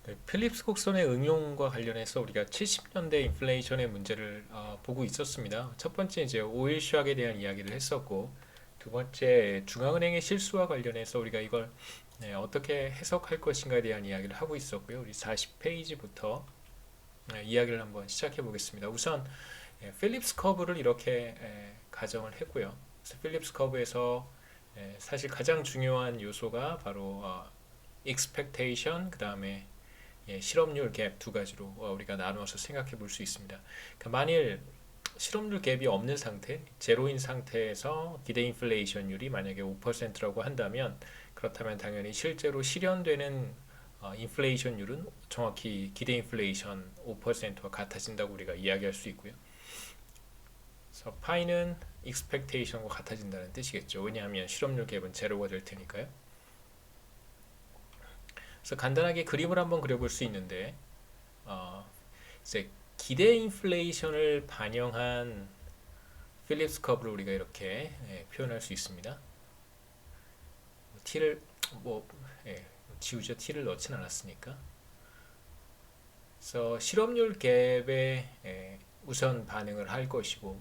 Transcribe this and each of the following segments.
네, 필립스 곡선의 응용과 관련해서 우리가 70년대 인플레이션의 문제를 보고 있었습니다. 첫 번째 이제 오일 샥에 대한 이야기를 했었고, 두 번째 중앙은행의 실수와 관련해서 우리가 이걸 어떻게 해석할 것인가에 대한 이야기를 하고 있었고요. 우리 40페이지부터 이야기를 한번 시작해 보겠습니다. 우선 필립스 커브를 이렇게 가정을 했고요. 그래서 필립스 커브에서 사실 가장 중요한 요소가 바로 expectation, 그 다음에 실업률 갭 두 가지로 우리가 나누어서 생각해 볼 수 있습니다. 그러니까 만일 실업률 갭이 없는 상태, 제로인 상태에서 기대 인플레이션율이 만약에 5%라고 한다면 그렇다면 당연히 실제로 실현되는 인플레이션율은 정확히 기대 인플레이션 5%와 같아진다고 우리가 이야기할 수 있고요. 그래서 파이는 expectation과 같아진다는 뜻이겠죠. 왜냐하면 실업률 갭은 제로가 될 테니까요. 그래서 간단하게 그림을 한번 그려볼 수 있는데 이제 기대 인플레이션을 반영한 필립스 커브를 우리가 이렇게 표현할 수 있습니다. t를 뭐 지우죠. t를 넣진 않았으니까. 그래서 실업률 갭에 우선 반응을 할 것이고,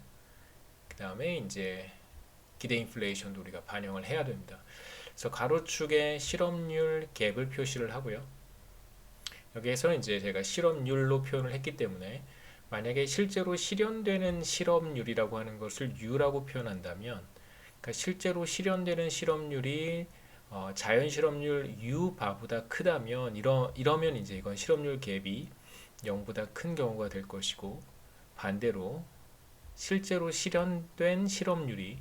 그 다음에 이제 기대 인플레이션도 우리가 반영을 해야 됩니다. 그래서 가로축에 실업률 갭을 표시를 하고요. 여기에서는 이제 제가 실업률로 표현을 했기 때문에 만약에 실제로 실현되는 실업률이라고 하는 것을 U라고 표현한다면, 그러니까 실제로 실현되는 실업률이 자연 실업률 U 바보다 크다면 이러면 이제 이건 실업률 갭이 0보다 큰 경우가 될 것이고, 반대로 실제로 실현된 실업률이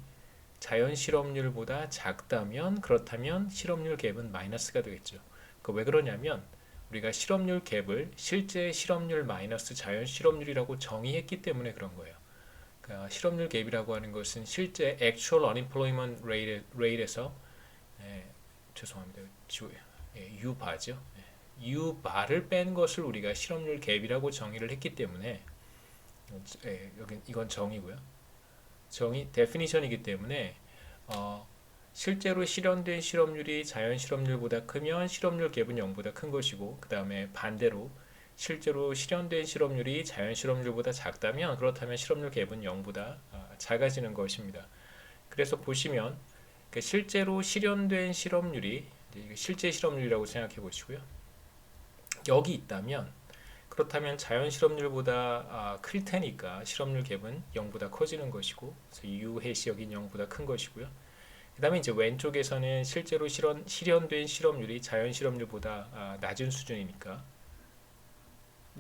자연 실업률보다 작다면 그렇다면 실업률 갭은 마이너스가 되겠죠. 왜 그러냐면 우리가 실업률 갭을 실제 실업률 마이너스 자연 실업률이라고 정의했기 때문에 그런 거예요. 그러니까 실업률 갭이라고 하는 것은 실제 actual unemployment rate에서 죄송합니다. U 바죠. U 바를 뺀 것을 우리가 실업률 갭이라고 정의를 했기 때문에 여기 이건 정의고요. 정의 데피니션이기 때문에 실제로 실현된 실업률이 자연 실업률보다 크면 실업률 갭은 0보다 큰 것이고, 그 다음에 반대로 실제로 실현된 실업률이 자연 실업률보다 작다면 그렇다면 실업률 갭은 0보다 작아지는 것입니다. 그래서 보시면 실제로 실현된 실업률이 실제 실업률이라고 생각해 보시고요. 여기 있다면 그렇다면 자연 실업률보다 클 테니까 실업률 갭은 0보다 커지는 것이고, 그래서 U 해시 여긴 0보다 큰 것이고요. 그 다음에 이제 왼쪽에서는 실제로 실현된 실업률이 자연 실업률보다 낮은 수준이니까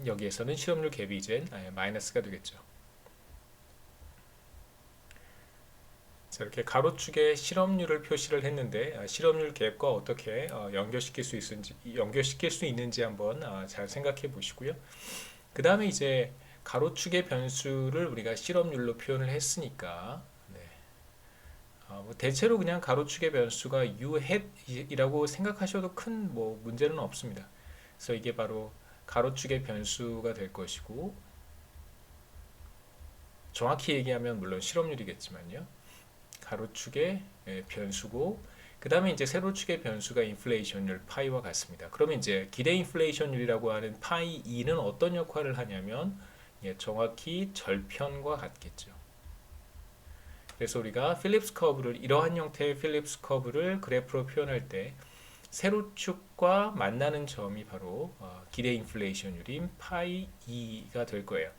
여기에서는 실업률 갭이 이제 마이너스가 되겠죠. 자, 이렇게 가로축에 실업률을 표시를 했는데 실업률 갭과 어떻게 연결시킬 수 있는지 한번 잘 생각해 보시고요. 그 다음에 이제 가로축의 변수를 우리가 실업률로 표현을 했으니까 뭐 대체로 그냥 가로축의 변수가 u hat이라고 생각하셔도 큰 뭐 문제는 없습니다. 그래서 이게 바로 가로축의 변수가 될 것이고, 정확히 얘기하면 물론 실업률이겠지만요. 가로축의 변수고, 그 다음에 이제 세로축의 변수가 인플레이션율 파이와 같습니다. 그러면 이제 기대 인플레이션율이라고 하는 파이 2는 어떤 역할을 하냐면 정확히 절편과 같겠죠. 그래서 우리가 필립스 커브를 이러한 형태의 필립스 커브를 그래프로 표현할 때 세로축과 만나는 점이 바로 기대 인플레이션율인 파이 2가 될 거예요.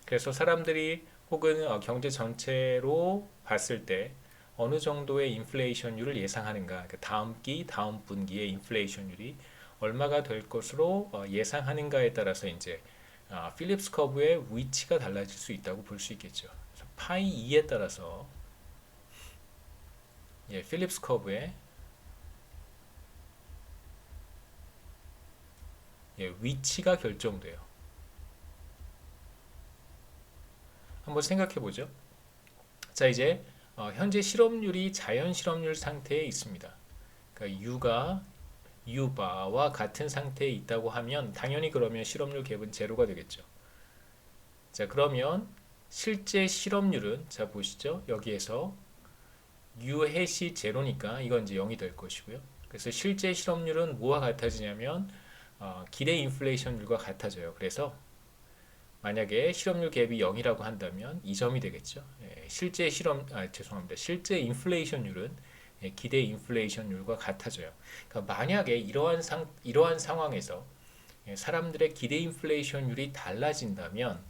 그래서 사람들이 혹은 경제 전체로 봤을 때 어느 정도의 인플레이션율을 예상하는가, 다음 기, 다음 분기의 인플레이션율이 얼마가 될 것으로 예상하는가에 따라서 이제 필립스 커브의 위치가 달라질 수 있다고 볼 수 있겠죠. 그래서 파이 2에 따라서 필립스 커브의 위치가 결정돼요. 한번 생각해 보죠. 자, 이제 현재 실업률이 자연 실업률 상태에 있습니다. 그러니까 U바와 같은 상태에 있다고 하면 당연히 그러면 실업률 갭은 제로가 되겠죠. 자, 그러면 실제 실업률은 자 보시죠. 여기에서 U 해시 제로니까 이건 이제 0이 될 것이고요. 그래서 실제 실업률은 뭐와 같아지냐면 기대 인플레이션율과 같아져요. 그래서 만약에 실업률 갭이 0이라고 한다면 2점이 되겠죠. 실제 죄송합니다. 실제 인플레이션율은 기대 인플레이션율과 같아져요. 그러니까 만약에 이러한 상황에서 사람들의 기대 인플레이션율이 달라진다면,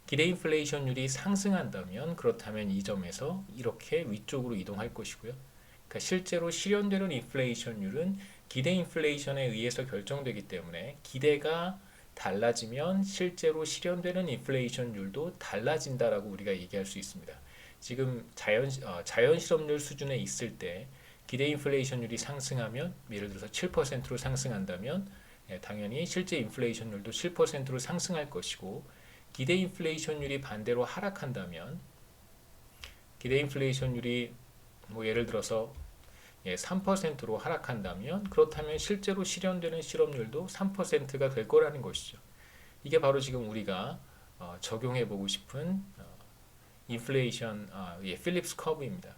기대 인플레이션율이 상승한다면, 그렇다면 이 점에서 이렇게 위쪽으로 이동할 것이고요. 그러니까 실제로 실현되는 인플레이션율은 기대 인플레이션에 의해서 결정되기 때문에 기대가 달라지면 실제로 실현되는 인플레이션율도 달라진다라고 우리가 얘기할 수 있습니다. 지금 자연 실업률 수준에 있을 때 기대 인플레이션율이 상승하면, 예를 들어서 7%로 상승한다면 당연히 실제 인플레이션율도 7%로 상승할 것이고, 기대 인플레이션율이 반대로 하락한다면, 기대 인플레이션율이 뭐 예를 들어서 3%로 하락한다면, 그렇다면 실제로 실현되는 실업률도 3%가 될 거라는 것이죠. 이게 바로 지금 우리가 적용해 보고 싶은 인플레이션 필립스 커브입니다.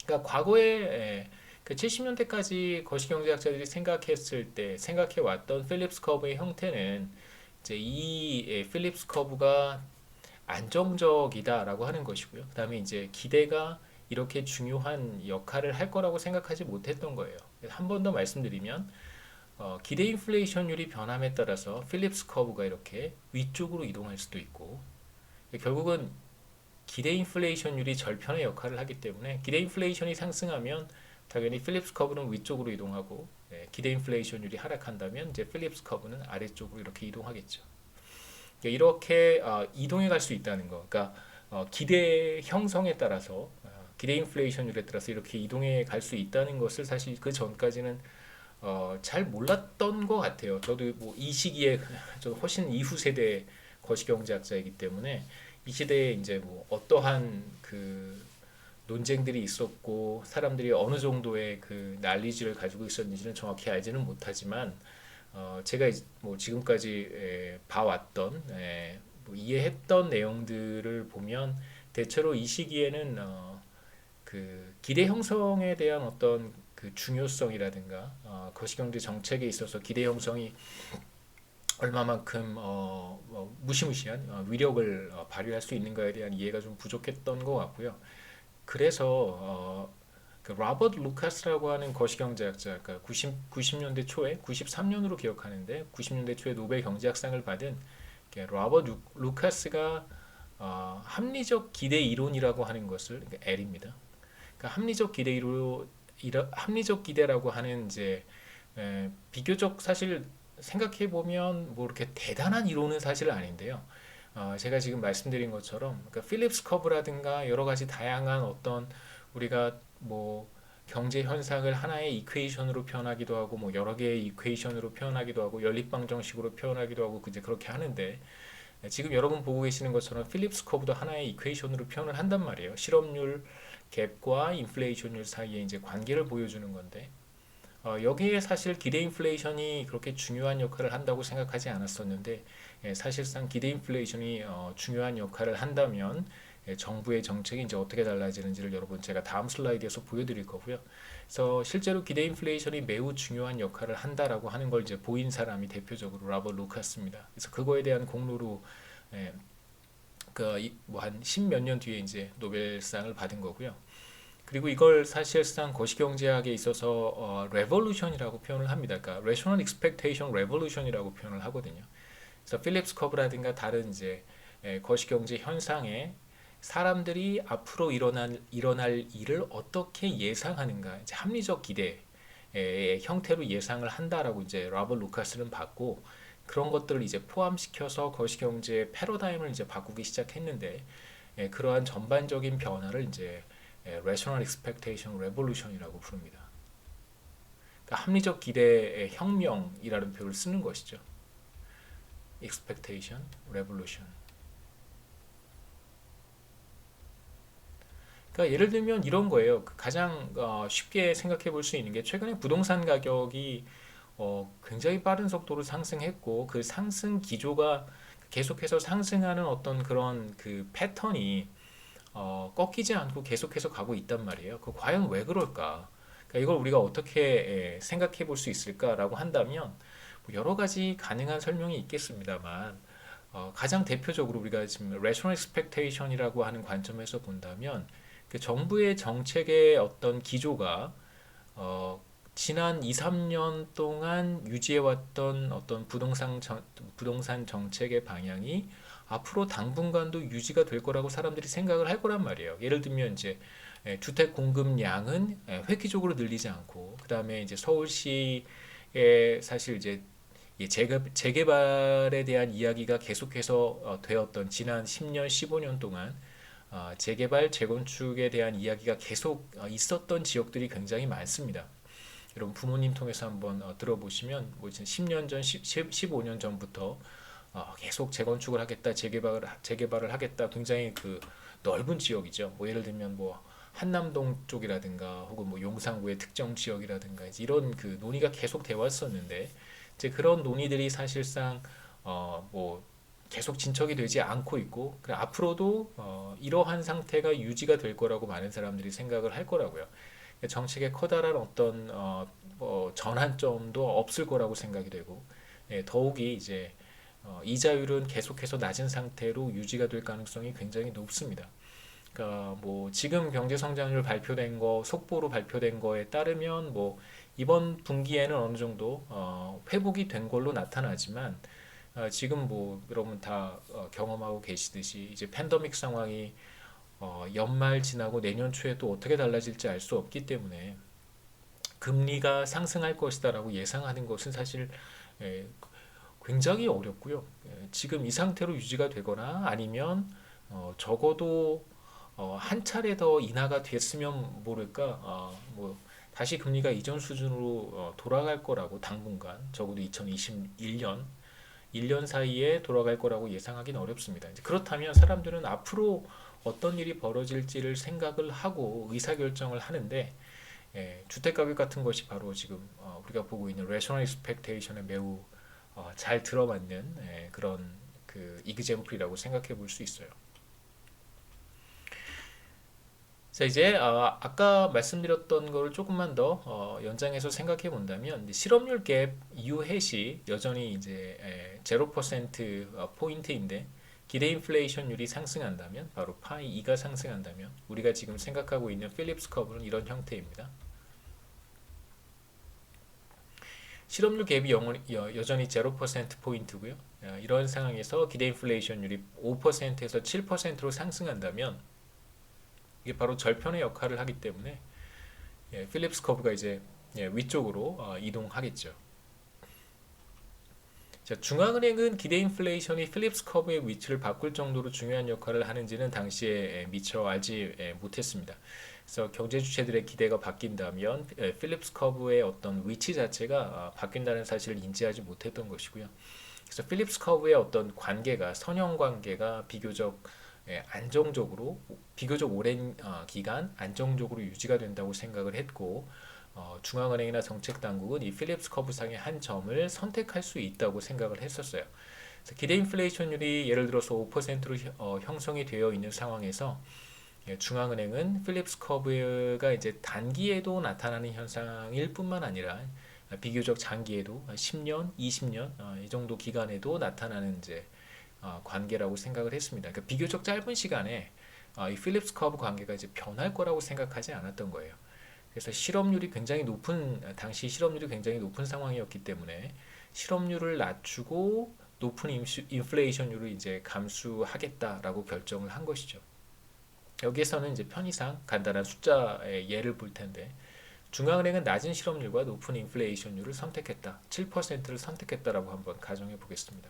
그러니까 과거에 그 70년대까지 거시경제학자들이 생각해 왔던 필립스 커브의 형태는 이제 이 필립스 커브가 안정적이다라고 하는 것이고요. 그다음에 이제 기대가 이렇게 중요한 역할을 할 거라고 생각하지 못했던 거예요. 한 번 더 말씀드리면 기대 인플레이션율이 변함에 따라서 필립스 커브가 이렇게 위쪽으로 이동할 수도 있고, 결국은 기대 인플레이션율이 절편의 역할을 하기 때문에 기대 인플레이션이 상승하면 당연히 필립스 커브는 위쪽으로 이동하고, 기대 인플레이션율이 하락한다면 이제 필립스 커브는 아래쪽으로 이렇게 이동하겠죠. 이렇게 이동해 갈 수 있다는 거. 그러니까 기대 형성에 따라서 기대 인플레이션율에 따라서 이렇게 이동해 갈 수 있다는 것을 사실 그 전까지는 잘 몰랐던 것 같아요. 저도 뭐 이 시기에 저 훨씬 이후 세대 거시경제학자이기 때문에 이 시대에 이제 뭐 어떠한 그 논쟁들이 있었고 사람들이 어느 정도의 그 난리지를 가지고 있었는지는 정확히 알지는 못하지만 제가 뭐 지금까지 봐왔던 뭐 이해했던 내용들을 보면 대체로 이 시기에는 그 기대 형성에 대한 어떤 그 중요성이라든가 거시경제 정책에 있어서 기대 형성이 얼마만큼 무시무시한 위력을 발휘할 수 있는가에 대한 이해가 좀 부족했던 것 같고요. 그래서 그 로버트 루카스라고 하는 거시경제학자, 그러니까 90년대 초에 93년으로 기억하는데 90년대 초에 노벨 경제학상을 받은 로버트 루카스가 합리적 기대 이론이라고 하는 것을, 그러니까 L입니다. 그러니까 합리적 기대라고 하는 이제 비교적 사실 생각해 보면 뭐 이렇게 대단한 이론은 사실 아닌데요. 제가 지금 말씀드린 것처럼 그러니까 필립스 커브라든가 여러 가지 다양한 어떤 우리가 뭐 경제 현상을 하나의 이퀘이션으로 표현하기도 하고 뭐 여러 개의 이퀘이션으로 표현하기도 하고 연립방 정식으로 표현하기도 하고 이제 그렇게 하는데, 지금 여러분 보고 계시는 것처럼 필립스 커브도 하나의 이퀘이션으로 표현을 한단 말이에요. 실업률 갭과 인플레이션율 사이에 이제 관계를 보여주는 건데, 여기에 사실 기대 인플레이션이 그렇게 중요한 역할을 한다고 생각하지 않았었는데, 사실상 기대 인플레이션이 중요한 역할을 한다면 정부의 정책이 이제 어떻게 달라지는지를 여러분 제가 다음 슬라이드에서 보여드릴 거고요. 그래서 실제로 기대 인플레이션이 매우 중요한 역할을 한다라고 하는 걸 이제 보인 사람이 대표적으로 로버트 루카스입니다. 그래서 그거에 대한 공로로 그뭐한 10몇 년 뒤에 이제 노벨상을 받은 거고요. 그리고 이걸 사실상 거시경제학에 있어서 레볼루션이라고 표현을 합니다. 그러니까 rational expectation revolution이라고 표현을 하거든요. 그래서 필립스 커브라든가 다른 이제 거시경제 현상에 사람들이 앞으로 일어날 일을 어떻게 예상하는가, 이제 합리적 기대의 형태로 예상을 한다라고 이제 로버트 루카스는 봤고, 그런 것들을 이제 포함시켜서 거시경제 패러다임을 이제 바꾸기 시작했는데, 그러한 전반적인 변화를 이제 rational expectation revolution이라고 부릅니다. 그러니까 합리적 기대의 혁명이라는 표현을 쓰는 것이죠. expectation revolution. 그러니까 예를 들면 이런 거예요. 가장 쉽게 생각해 볼 수 있는 게 최근에 부동산 가격이 굉장히 빠른 속도로 상승했고, 그 상승 기조가 계속해서 상승하는 어떤 그런 그 패턴이 꺾이지 않고 계속해서 가고 있단 말이에요. 그 과연 왜 그럴까? 그러니까 이걸 우리가 어떻게 생각해 볼 수 있을까라고 한다면, 여러 가지 가능한 설명이 있겠습니다만 가장 대표적으로 우리가 지금 rational expectation이라고 하는 관점에서 본다면 그 정부의 정책의 어떤 기조가 어, 지난 2, 3년 동안 유지해왔던 어떤 부동산 정책의 방향이 앞으로 당분간도 유지가 될 거라고 사람들이 생각을 할 거란 말이에요. 예를 들면 이제 주택 공급량은 획기적으로 늘리지 않고, 그 다음에 이제 서울시에 사실 이제 재개발에 대한 이야기가 계속해서 되었던 지난 10년, 15년 동안 재개발, 재건축에 대한 이야기가 계속 있었던 지역들이 굉장히 많습니다. 여러분 부모님 통해서 한번 들어보시면 뭐 10년 전, 15년 전부터 계속 재건축을 하겠다, 재개발을 하겠다. 굉장히 그 넓은 지역이죠. 뭐 예를 들면 뭐 한남동 쪽이라든가 혹은 뭐 용산구의 특정 지역이라든가 이런 그 논의가 계속 되어 왔었는데 이제 그런 논의들이 사실상 뭐 계속 진척이 되지 않고 있고 앞으로도 이러한 상태가 유지가 될 거라고 많은 사람들이 생각을 할 거라고요. 정책의 커다란 어떤 전환점도 없을 거라고 생각이 되고 더욱이 이제 이자율은 계속해서 낮은 상태로 유지가 될 가능성이 굉장히 높습니다. 그러니까 뭐 지금 경제 성장률 발표된 거 속보로 발표된 거에 따르면 뭐 이번 분기에는 어느 정도 회복이 된 걸로 나타나지만 지금 뭐 여러분 다 경험하고 계시듯이 이제 팬데믹 상황이 연말 지나고 내년 초에 또 어떻게 달라질지 알 수 없기 때문에 금리가 상승할 것이다라고 예상하는 것은 사실 예, 굉장히 어렵고요. 지금 이 상태로 유지가 되거나 아니면 적어도 한 차례 더 인하가 됐으면 모를까 뭐 다시 금리가 이전 수준으로 돌아갈 거라고 당분간 적어도 2021년 1년 사이에 돌아갈 거라고 예상하기는 어렵습니다. 이제 그렇다면 사람들은 앞으로 어떤 일이 벌어질지를 생각을 하고 의사결정을 하는데 주택가격 같은 것이 바로 지금 우리가 보고 있는 rational expectation에 매우 잘 들어맞는 그런 그 example이라고 생각해 볼 수 있어요. 자, 이제 아까 말씀드렸던 거를 조금만 더 연장해서 생각해 본다면 실업률 갭 이후 해시 여전히 이제 0% 포인트인데 기대 인플레이션율이 상승한다면 바로 파이 2가 상승한다면 우리가 지금 생각하고 있는 필립스 커브는 이런 형태입니다. 실업률 갭이 여전히 0% 포인트고요. 이런 상황에서 기대 인플레이션율이 5%에서 7%로 상승한다면 이게 바로 절편의 역할을 하기 때문에 필립스 커브가 이제 위쪽으로 이동하겠죠. 자, 중앙은행은 기대 인플레이션이 필립스 커브의 위치를 바꿀 정도로 중요한 역할을 하는지는 당시에 미처 알지 못했습니다. 그래서 경제 주체들의 기대가 바뀐다면 필립스 커브의 어떤 위치 자체가 바뀐다는 사실을 인지하지 못했던 것이고요. 그래서 필립스 커브의 어떤 관계가 선형 관계가 비교적 안정적으로 비교적 오랜 기간 안정적으로 유지가 된다고 생각을 했고 중앙은행이나 정책당국은 이 필립스 커브상의 한 점을 선택할 수 있다고 생각을 했었어요. 그래서 기대 인플레이션율이 예를 들어서 5%로 형성이 되어 있는 상황에서 중앙은행은 필립스 커브가 이제 단기에도 나타나는 현상일 뿐만 아니라 비교적 장기에도 10년, 20년 이 정도 기간에도 나타나는 이제 관계라고 생각을 했습니다. 그러니까 비교적 짧은 시간에 이 필립스 커브 관계가 이제 변할 거라고 생각하지 않았던 거예요. 그래서 당시 실업률이 굉장히 높은 상황이었기 때문에 실업률을 낮추고 높은 인플레이션율을 이제 감수하겠다라고 결정을 한 것이죠. 여기에서는 이제 편의상 간단한 숫자의 예를 볼 텐데 중앙은행은 낮은 실업률과 높은 인플레이션율을 선택했다. 7%를 선택했다라고 한번 가정해 보겠습니다.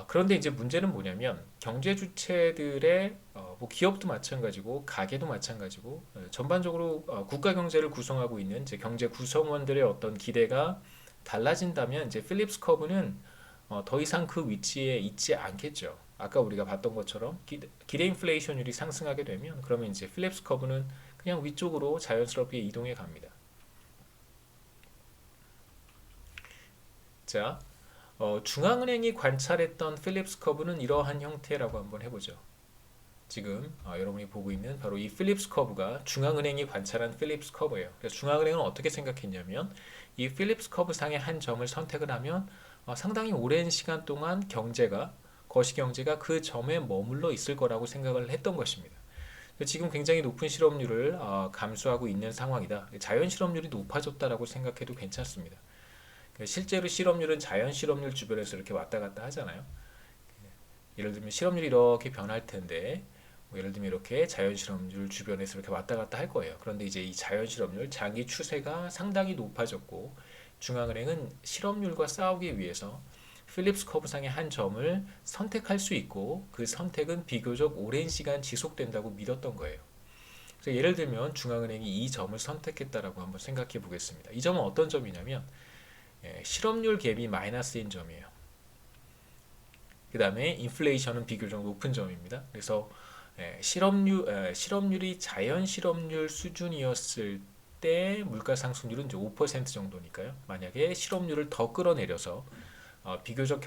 그런데 이제 문제는 뭐냐면 경제 주체들의 뭐 기업도 마찬가지고 가게도 마찬가지고 전반적으로 국가 경제를 구성하고 있는 이제 경제 구성원들의 어떤 기대가 달라진다면 이제 필립스 커브는 더 이상 그 위치에 있지 않겠죠. 아까 우리가 봤던 것처럼 기대 인플레이션율이 상승하게 되면 그러면 이제 필립스 커브는 그냥 위쪽으로 자연스럽게 이동해 갑니다. 자, 중앙은행이 관찰했던 필립스 커브는 이러한 형태라고 한번 해보죠. 지금 여러분이 보고 있는 바로 이 필립스 커브가 중앙은행이 관찰한 필립스 커브예요. 그래서 중앙은행은 어떻게 생각했냐면 이 필립스 커브 상의 한 점을 선택을 하면 상당히 오랜 시간 동안 거시경제가 그 점에 머물러 있을 거라고 생각을 했던 것입니다. 지금 굉장히 높은 실업률을 감수하고 있는 상황이다. 자연 실업률이 높아졌다라고 생각해도 괜찮습니다. 실제로 실업률은 자연 실업률 주변에서 이렇게 왔다 갔다 하잖아요. 예를 들면 실업률이 이렇게 변할 텐데 예를 들면 이렇게 자연 실업률 주변에서 이렇게 왔다 갔다 할 거예요. 그런데 이제 이 자연 실업률 장기 추세가 상당히 높아졌고 중앙은행은 실업률과 싸우기 위해서 필립스 커브상의 한 점을 선택할 수 있고 그 선택은 비교적 오랜 시간 지속된다고 믿었던 거예요. 그래서 예를 들면 중앙은행이 이 점을 선택했다라고 한번 생각해 보겠습니다. 이 점은 어떤 점이냐면 실업률 갭이 마이너스인 점이에요. 그 다음에 인플레이션은 비교적 높은 점입니다. 그래서 실업률이 자연 실업률 수준이었을 때 물가 상승률은 이제 5% 정도니까요. 만약에 실업률을 더 끌어내려서 비교적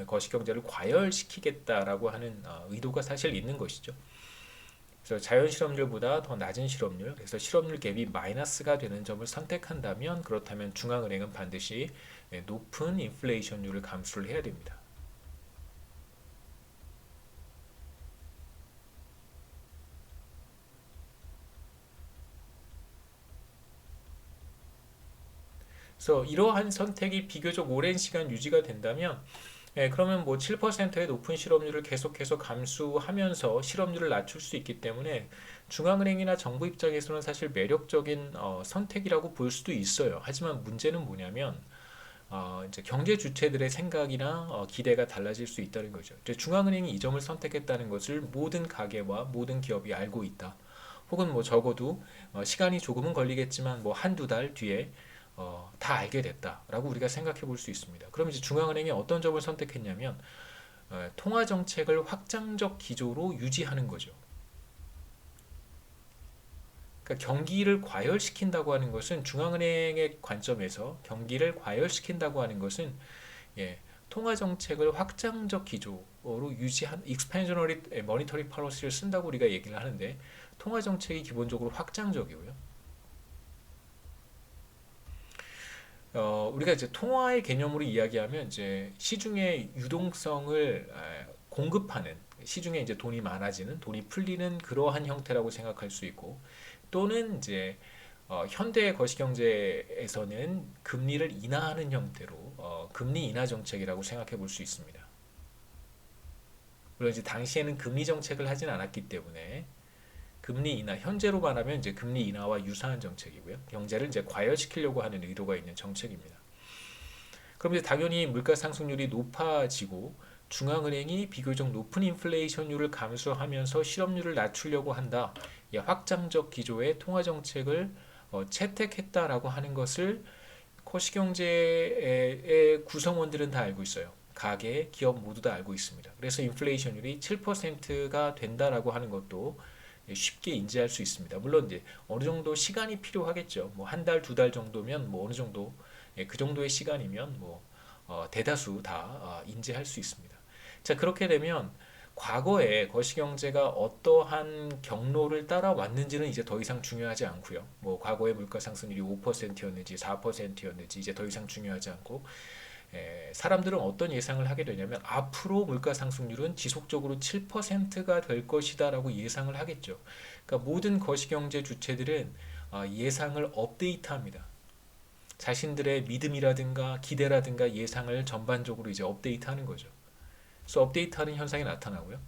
거시경제를 과열시키겠다라고 하는 의도가 사실 있는 것이죠. 그래서 자연 실업률보다 더 낮은 실업률, 그래서 실업률 갭이 마이너스가 되는 점을 선택한다면 그렇다면 중앙은행은 반드시 높은 인플레이션율을 감수를 해야 됩니다. 그래서 이러한 선택이 비교적 오랜 시간 유지가 된다면 그러면 뭐 7%의 높은 실업률을 계속해서 감수하면서 실업률을 낮출 수 있기 때문에 중앙은행이나 정부 입장에서는 사실 매력적인 선택이라고 볼 수도 있어요. 하지만 문제는 뭐냐면 이제 경제 주체들의 생각이나 기대가 달라질 수 있다는 거죠. 이제 중앙은행이 이 점을 선택했다는 것을 모든 가게와 모든 기업이 알고 있다. 혹은 뭐 적어도 시간이 조금은 걸리겠지만 뭐 한두 달 뒤에 다 알게 됐다라고 우리가 생각해 볼 수 있습니다. 그럼 이제 중앙은행이 어떤 점을 선택했냐면 통화 정책을 확장적 기조로 유지하는 거죠. 그러니까 경기를 과열시킨다고 하는 것은 중앙은행의 관점에서 경기를 과열시킨다고 하는 것은 통화 정책을 확장적 기조로 유지한 expansionary monetary policy를 쓴다고 우리가 얘기를 하는데 통화 정책이 기본적으로 확장적이고요. 우리가 이제 통화의 개념으로 이야기하면 이제 시중의 유동성을 공급하는 시중에 이제 돈이 많아지는 돈이 풀리는 그러한 형태라고 생각할 수 있고 또는 이제 현대 거시경제에서는 금리를 인하하는 형태로 금리 인하 정책이라고 생각해 볼 수 있습니다. 물론 이제 당시에는 금리 정책을 하진 않았기 때문에 금리 인하, 현재로 말하면 이제 금리 인하와 유사한 정책이고요. 경제를 이제 과열시키려고 하는 의도가 있는 정책입니다. 그럼 이제 당연히 물가 상승률이 높아지고 중앙은행이 비교적 높은 인플레이션율을 감수하면서 실업률을 낮추려고 한다. 확장적 기조의 통화 정책을 채택했다라고 하는 것을 거시경제의 구성원들은 다 알고 있어요. 가계, 기업 모두 다 알고 있습니다. 그래서 인플레이션율이 7%가 된다라고 하는 것도 쉽게 인지할 수 있습니다. 물론 이제 어느 정도 시간이 필요하겠죠. 뭐 한 달, 두 달 정도면 뭐 어느 정도 그 정도의 시간이면 뭐 대다수 다 인지할 수 있습니다. 자, 그렇게 되면 과거에 거시경제가 어떠한 경로를 따라왔는지는 이제 더 이상 중요하지 않고요. 뭐 과거의 물가 상승률이 5%였는지 4%였는지 이제 더 이상 중요하지 않고 사람들은 어떤 예상을 하게 되냐면 앞으로 물가 상승률은 지속적으로 7%가 될 것이다 라고 예상을 하겠죠. 그러니까 모든 거시경제 주체들은 예상을 업데이트합니다. 자신들의 믿음이라든가 기대라든가 예상을 전반적으로 이제 업데이트하는 거죠. 그래서 업데이트하는 현상이 나타나고요.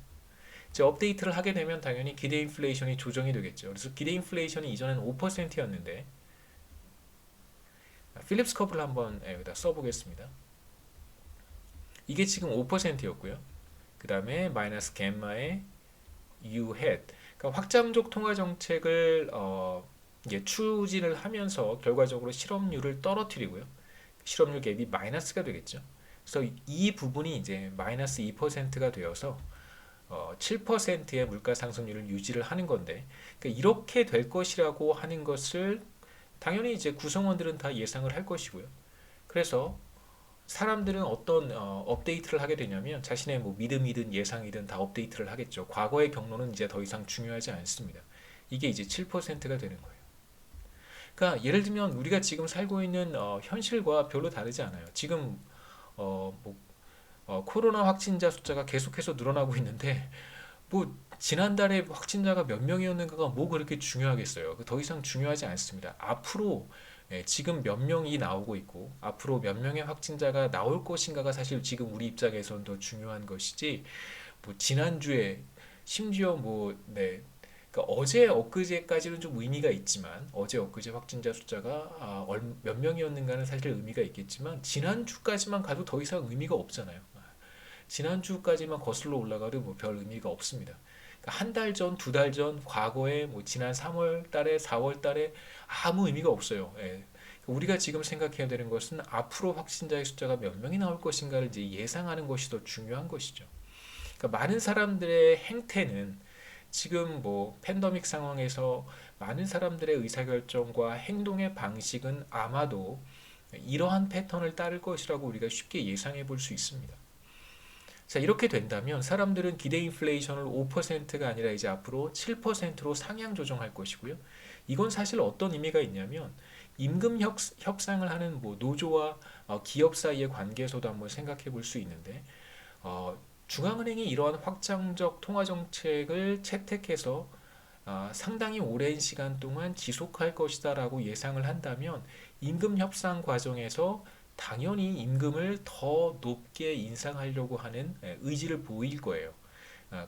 이제 업데이트를 하게 되면 당연히 기대 인플레이션이 조정이 되겠죠. 그래서 기대 인플레이션이 이전에는 5%였는데 필립스 커브를 한번 여기다 써보겠습니다. 이게 지금 5%였고요. 그 다음에 마이너스 갬마의 U hat. 그러니까 확장적 통화 정책을 추진을 하면서 결과적으로 실업률을 떨어뜨리고요. 실업률 갭이 마이너스가 되겠죠. 그래서 이 부분이 이제 마이너스 2%가 되어서 7%의 물가 상승률을 유지를 하는 건데 그러니까 이렇게 될 것이라고 하는 것을 당연히 이제 구성원들은 다 예상을 할 것이고요. 그래서 사람들은 어떤 업데이트를 하게 되냐면 자신의 뭐 믿음이든 예상이든 다 업데이트를 하겠죠. 과거의 경로는 이제 더 이상 중요하지 않습니다. 이게 이제 7%가 되는 거예요. 그러니까 예를 들면 우리가 지금 살고 있는 현실과 별로 다르지 않아요. 지금 뭐 코로나 확진자 숫자가 계속해서 늘어나고 있는데 뭐 지난달에 확진자가 몇 명이었는가가 뭐 그렇게 중요하겠어요. 더 이상 중요하지 않습니다. 앞으로 지금 몇 명이 나오고 있고 앞으로 몇 명의 확진자가 나올 것인가가 사실 지금 우리 입장에서는 더 중요한 것이지 뭐 지난주에 심지어 그러니까 어제 엊그제까지는 좀 의미가 있지만 어제 엊그제 확진자 숫자가 몇 명이었는가는 사실 의미가 있겠지만 지난주까지만 가도 더 이상 의미가 없잖아요. 지난주까지만 거슬러 올라가도 뭐 별 의미가 없습니다. 그러니까 한 달 전, 두 달 전, 과거에 뭐 지난 3월 달에, 4월 달에 아무 의미가 없어요. 예. 우리가 지금 생각해야 되는 것은 앞으로 확진자의 숫자가 몇 명이 나올 것인가를 이제 예상하는 것이 더 중요한 것이죠. 그러니까 많은 사람들의 행태는 지금 뭐 팬데믹 상황에서 많은 사람들의 의사결정과 행동의 방식은 아마도 이러한 패턴을 따를 것이라고 우리가 쉽게 예상해 볼 수 있습니다. 자, 이렇게 된다면 사람들은 기대 인플레이션을 5%가 아니라 이제 앞으로 7%로 상향 조정할 것이고요. 이건 사실 어떤 의미가 있냐면 임금 협상을 하는 뭐 노조와 기업 사이의 관계에서도 한번 생각해 볼 수 있는데 중앙은행이 이러한 확장적 통화 정책을 채택해서 상당히 오랜 시간 동안 지속할 것이다라고 예상을 한다면 임금 협상 과정에서 당연히 임금을 더 높게 인상하려고 하는 의지를 보일 거예요.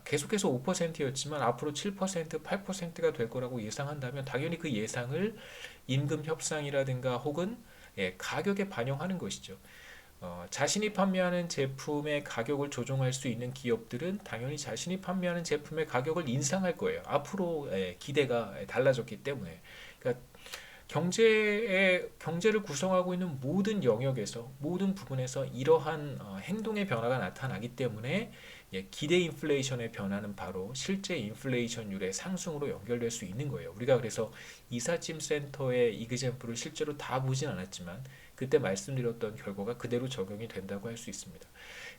계속해서 5%였지만 앞으로 7%, 8%가 될 거라고 예상한다면 당연히 그 예상을 임금 협상이라든가 혹은 가격에 반영하는 것이죠. 자신이 판매하는 제품의 가격을 조정할 수 있는 기업들은 당연히 자신이 판매하는 제품의 가격을 인상할 거예요. 앞으로 기대가 달라졌기 때문에. 그러니까 경제를 구성하고 있는 모든 영역에서 모든 부분에서 이러한 행동의 변화가 나타나기 때문에 기대 인플레이션의 변화는 바로 실제 인플레이션율의 상승으로 연결될 수 있는 거예요. 우리가 그래서 이삿짐 센터의 이그젬플을 실제로 다 보진 않았지만 그때 말씀드렸던 결과가 그대로 적용이 된다고 할 수 있습니다.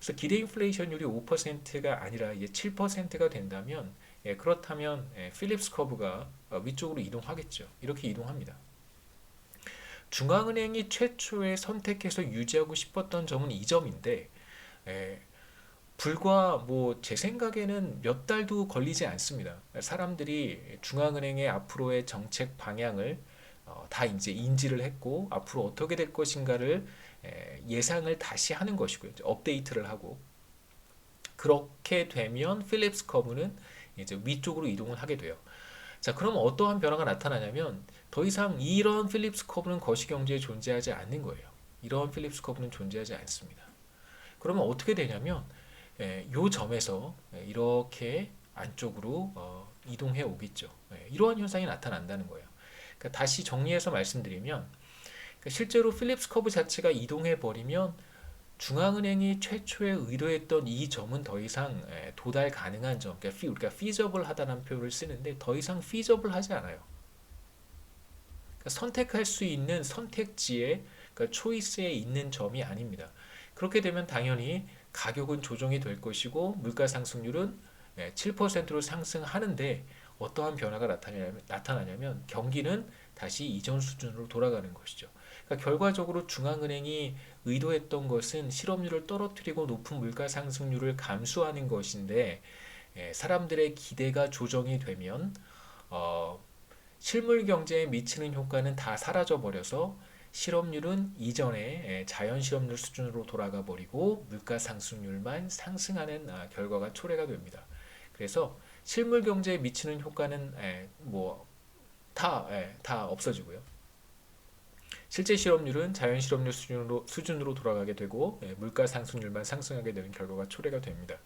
그래서 기대 인플레이션율이 5%가 아니라 이제 7%가 된다면 그렇다면 필립스 커브가 위쪽으로 이동하겠죠. 이렇게 이동합니다. 중앙은행이 최초에 선택해서 유지하고 싶었던 점은 이 점인데 불과 뭐 제 생각에는 몇 달도 걸리지 않습니다. 사람들이 중앙은행의 앞으로의 정책 방향을 다 이제 인지를 했고 앞으로 어떻게 될 것인가를 예상을 다시 하는 것이고요. 업데이트를 하고 그렇게 되면 필립스 커브는 이제 위쪽으로 이동을 하게 돼요. 자, 그럼 어떠한 변화가 나타나냐면 더 이상 이런 필립스 커브는 거시경제에 존재하지 않는 거예요. 이런 필립스 커브는 존재하지 않습니다. 그러면 어떻게 되냐면 요 점에서 이렇게 안쪽으로 이동해 오겠죠. 이러한 현상이 나타난다는 거예요. 그러니까 다시 정리해서 말씀드리면 그러니까 실제로 필립스 커브 자체가 이동해 버리면 중앙은행이 최초에 의도했던 이 점은 더 이상 도달 가능한 점, 그러니까 우리가 feasible하다는 표현을 쓰는데 더 이상 feasible하지 않아요. 그러니까 선택할 수 있는 선택지에, 그러니까 초이스에 있는 점이 아닙니다. 그렇게 되면 당연히 가격은 조정이 될 것이고 물가 상승률은 7%로 상승하는데 어떠한 변화가 나타나냐면 경기는 다시 이전 수준으로 돌아가는 것이죠. 그러니까 결과적으로 중앙은행이 의도했던 것은 실업률을 떨어뜨리고 높은 물가 상승률을 감수하는 것인데 사람들의 기대가 조정이 되면 실물 경제에 미치는 효과는 다 사라져 버려서 실업률은 이전의 자연 실업률 수준으로 돌아가 버리고 물가 상승률만 상승하는 결과가 초래가 됩니다. 그래서 실물 경제에 미치는 효과는 다 없어지고요. 실제 실업률은 자연 실업률 수준으로 돌아가게 되고 물가 상승률만 상승하게 되는 결과가 초래가 됩니다.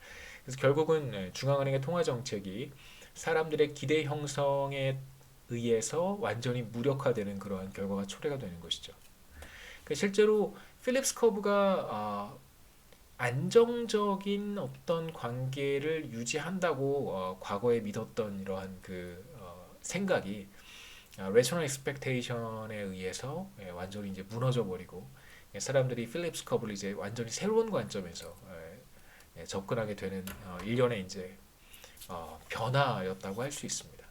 그래서 결국은 중앙은행의 통화 정책이 사람들의 기대 형성에 의해서 완전히 무력화되는 그러한 결과가 초래가 되는 것이죠. 그러니까 실제로 필립스 커브가 안정적인 어떤 관계를 유지한다고 과거에 믿었던 이러한 생각이 레셔널 익스펙테이션에 의해서 완전히 이제 무너져 버리고 사람들이 필립스 커브를 이제 완전히 새로운 관점에서 접근하게 되는 일련의 이제 변화였다고 할 수 있습니다.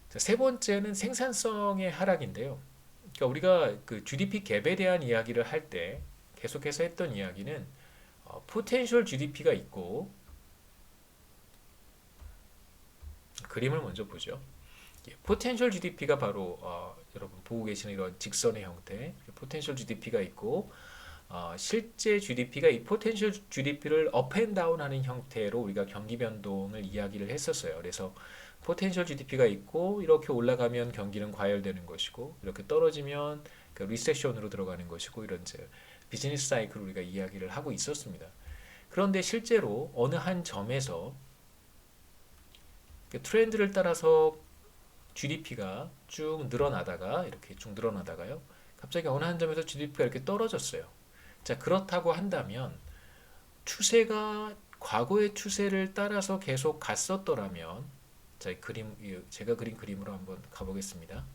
자, 세 번째는 생산성의 하락인데요. 그러니까 우리가 그 GDP 갭에 대한 이야기를 할 때 계속해서 했던 이야기는 포텐셜 GDP가 있고, 그림을 먼저 보죠. 포텐셜 GDP가 바로 여러분 보고 계시는 이런 직선의 형태, 포텐셜 GDP가 있고, 실제 GDP가 이 포텐셜 GDP를 업앤다운 하는 형태로 우리가 경기 변동을 이야기를 했었어요. 그래서 포텐셜 GDP가 있고, 이렇게 올라가면 경기는 과열되는 것이고, 이렇게 떨어지면 그 리세션으로 들어가는 것이고, 이런 이제 비즈니스 사이클을 우리가 이야기를 하고 있었습니다. 그런데 실제로 어느 한 점에서 트렌드를 따라서 GDP가 쭉 늘어나다가 이렇게 쭉 늘어나다가요, 갑자기 어느 한 점에서 GDP가 이렇게 떨어졌어요. 자, 그렇다고 한다면 추세가 과거의 추세를 따라서 계속 갔었더라면, 자, 제가 그린 그림으로 한번 가보겠습니다.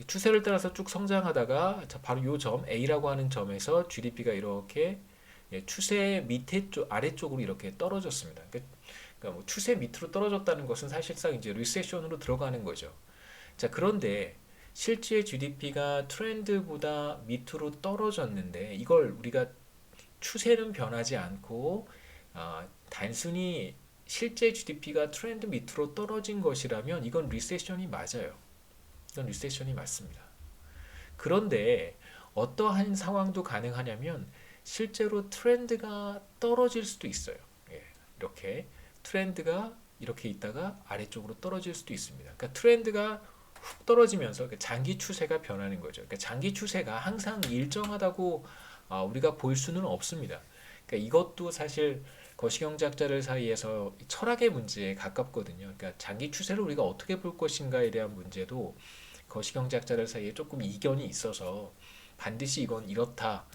추세를 따라서 쭉 성장하다가 바로 이 점 A라고 하는 점에서 GDP가 이렇게 추세 밑에 아래쪽으로 이렇게 떨어졌습니다. 그러니까 뭐 추세 밑으로 떨어졌다는 것은 사실상 이제 리세션으로 들어가는 거죠. 자, 그런데 실제 GDP가 트렌드보다 밑으로 떨어졌는데, 이걸 우리가 추세는 변하지 않고 단순히 실제 GDP가 트렌드 밑으로 떨어진 것이라면 이건 리세션이 맞아요. 이건 리세션이 맞습니다. 그런데 어떠한 상황도 가능하냐면 실제로 트렌드가 떨어질 수도 있어요. 이렇게 트렌드가 이렇게 있다가 아래쪽으로 떨어질 수도 있습니다. 그러니까 트렌드가 훅 떨어지면서 장기 추세가 변하는 거죠. 그러니까 장기 추세가 항상 일정하다고 우리가 볼 수는 없습니다. 그러니까 이것도 사실 거시경제학자들 사이에서 철학의 문제에 가깝거든요. 그러니까 장기 추세를 우리가 어떻게 볼 것인가에 대한 문제도 거시경제학자들 사이에 조금 이견이 있어서 반드시 이건 이렇다,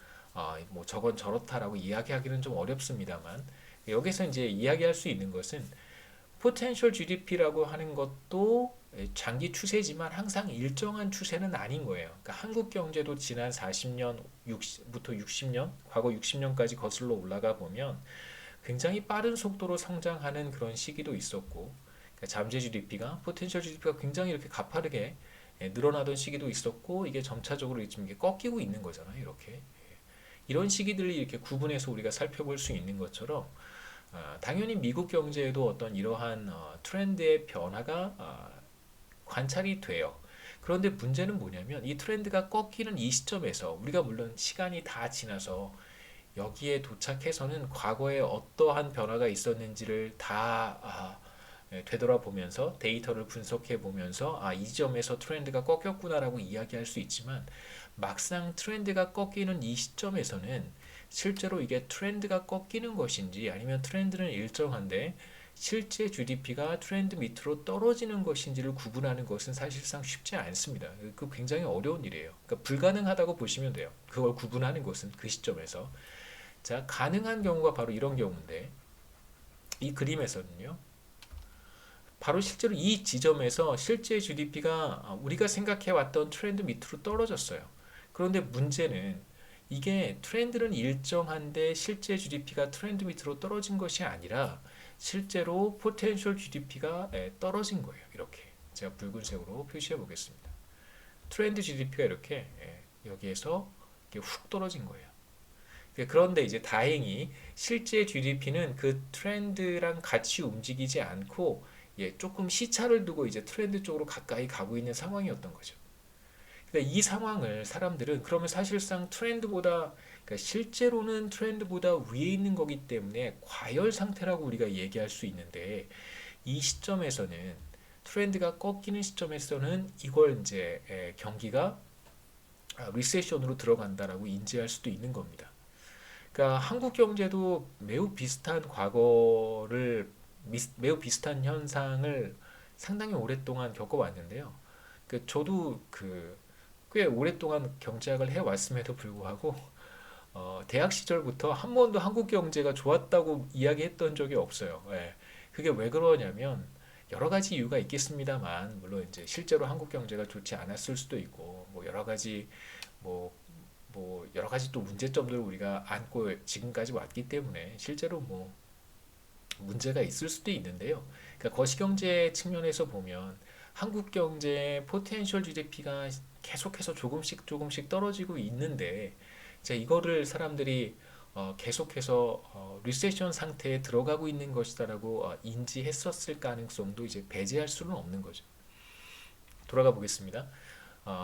뭐 저건 저렇다라고 이야기하기는 좀 어렵습니다만, 여기서 이제 이야기할 수 있는 것은 포텐셜 GDP라고 하는 것도 장기 추세지만 항상 일정한 추세는 아닌 거예요. 그러니까 한국 경제도 지난 40년부터 60년, 과거 60년까지 거슬러 올라가 보면 굉장히 빠른 속도로 성장하는 그런 시기도 있었고, 그러니까 잠재 GDP가, 포텐셜 GDP가 굉장히 이렇게 가파르게 늘어나던 시기도 있었고, 이게 점차적으로 지금 이게 꺾이고 있는 거잖아요. 이렇게 이런 시기들을 이렇게 구분해서 우리가 살펴볼 수 있는 것처럼, 당연히 미국 경제에도 어떤 이러한 트렌드의 변화가 관찰이 돼요. 그런데 문제는 뭐냐면 이 트렌드가 꺾이는 이 시점에서 우리가 물론 시간이 다 지나서 여기에 도착해서는 과거에 어떠한 변화가 있었는지를 다 되돌아보면서 데이터를 분석해 보면서 이 점에서 트렌드가 꺾였구나라고 이야기할 수 있지만, 막상 트렌드가 꺾이는 이 시점에서는 실제로 이게 트렌드가 꺾이는 것인지 아니면 트렌드는 일정한데 실제 GDP가 트렌드 밑으로 떨어지는 것인지를 구분하는 것은 사실상 쉽지 않습니다. 그 굉장히 어려운 일이에요. 그러니까 불가능하다고 보시면 돼요. 그걸 구분하는 것은 그 시점에서. 자, 가능한 경우가 바로 이런 경우인데, 이 그림에서는요, 바로 실제로 이 지점에서 실제 GDP가 우리가 생각해왔던 트렌드 밑으로 떨어졌어요. 그런데 문제는 이게 트렌드는 일정한데 실제 GDP가 트렌드 밑으로 떨어진 것이 아니라 실제로 포텐셜 GDP가 떨어진 거예요. 이렇게 제가 붉은색으로 표시해 보겠습니다. 트렌드 GDP가 이렇게 여기에서 이렇게 훅 떨어진 거예요. 그런데 이제 다행히 실제 GDP는 그 트렌드랑 같이 움직이지 않고 조금 시차를 두고 이제 트렌드 쪽으로 가까이 가고 있는 상황이었던 거죠. 근데 이 상황을 사람들은 그러면 사실상 트렌드보다, 그러니까 실제로는 트렌드보다 위에 있는 거기 때문에 과열 상태라고 우리가 얘기할 수 있는데, 이 시점에서는 트렌드가 꺾이는 시점에서는 이걸 이제 경기가 리세션으로 들어간다라고 인지할 수도 있는 겁니다. 그러니까 한국 경제도 매우 비슷한 매우 비슷한 현상을 상당히 오랫동안 겪어왔는데요. 저도 꽤 오랫동안 경제학을 해왔음에도 불구하고 대학 시절부터 한 번도 한국 경제가 좋았다고 이야기했던 적이 없어요. 그게 왜 그러냐면 여러 가지 이유가 있겠습니다만, 물론 이제 실제로 한국 경제가 좋지 않았을 수도 있고, 뭐 여러 가지 뭐, 뭐 여러 가지 또 문제점들을 우리가 안고 지금까지 왔기 때문에 실제로 뭐 문제가 있을 수도 있는데요. 그러니까 거시경제 측면에서 보면 한국 경제의 포텐셜 GDP가 계속해서 조금씩 조금씩 떨어지고 있는데, 이제 이거를 사람들이 계속해서 리세션 상태에 들어가고 있는 것이다라고 인지했었을 가능성도 이제 배제할 수는 없는 거죠. 돌아가 보겠습니다.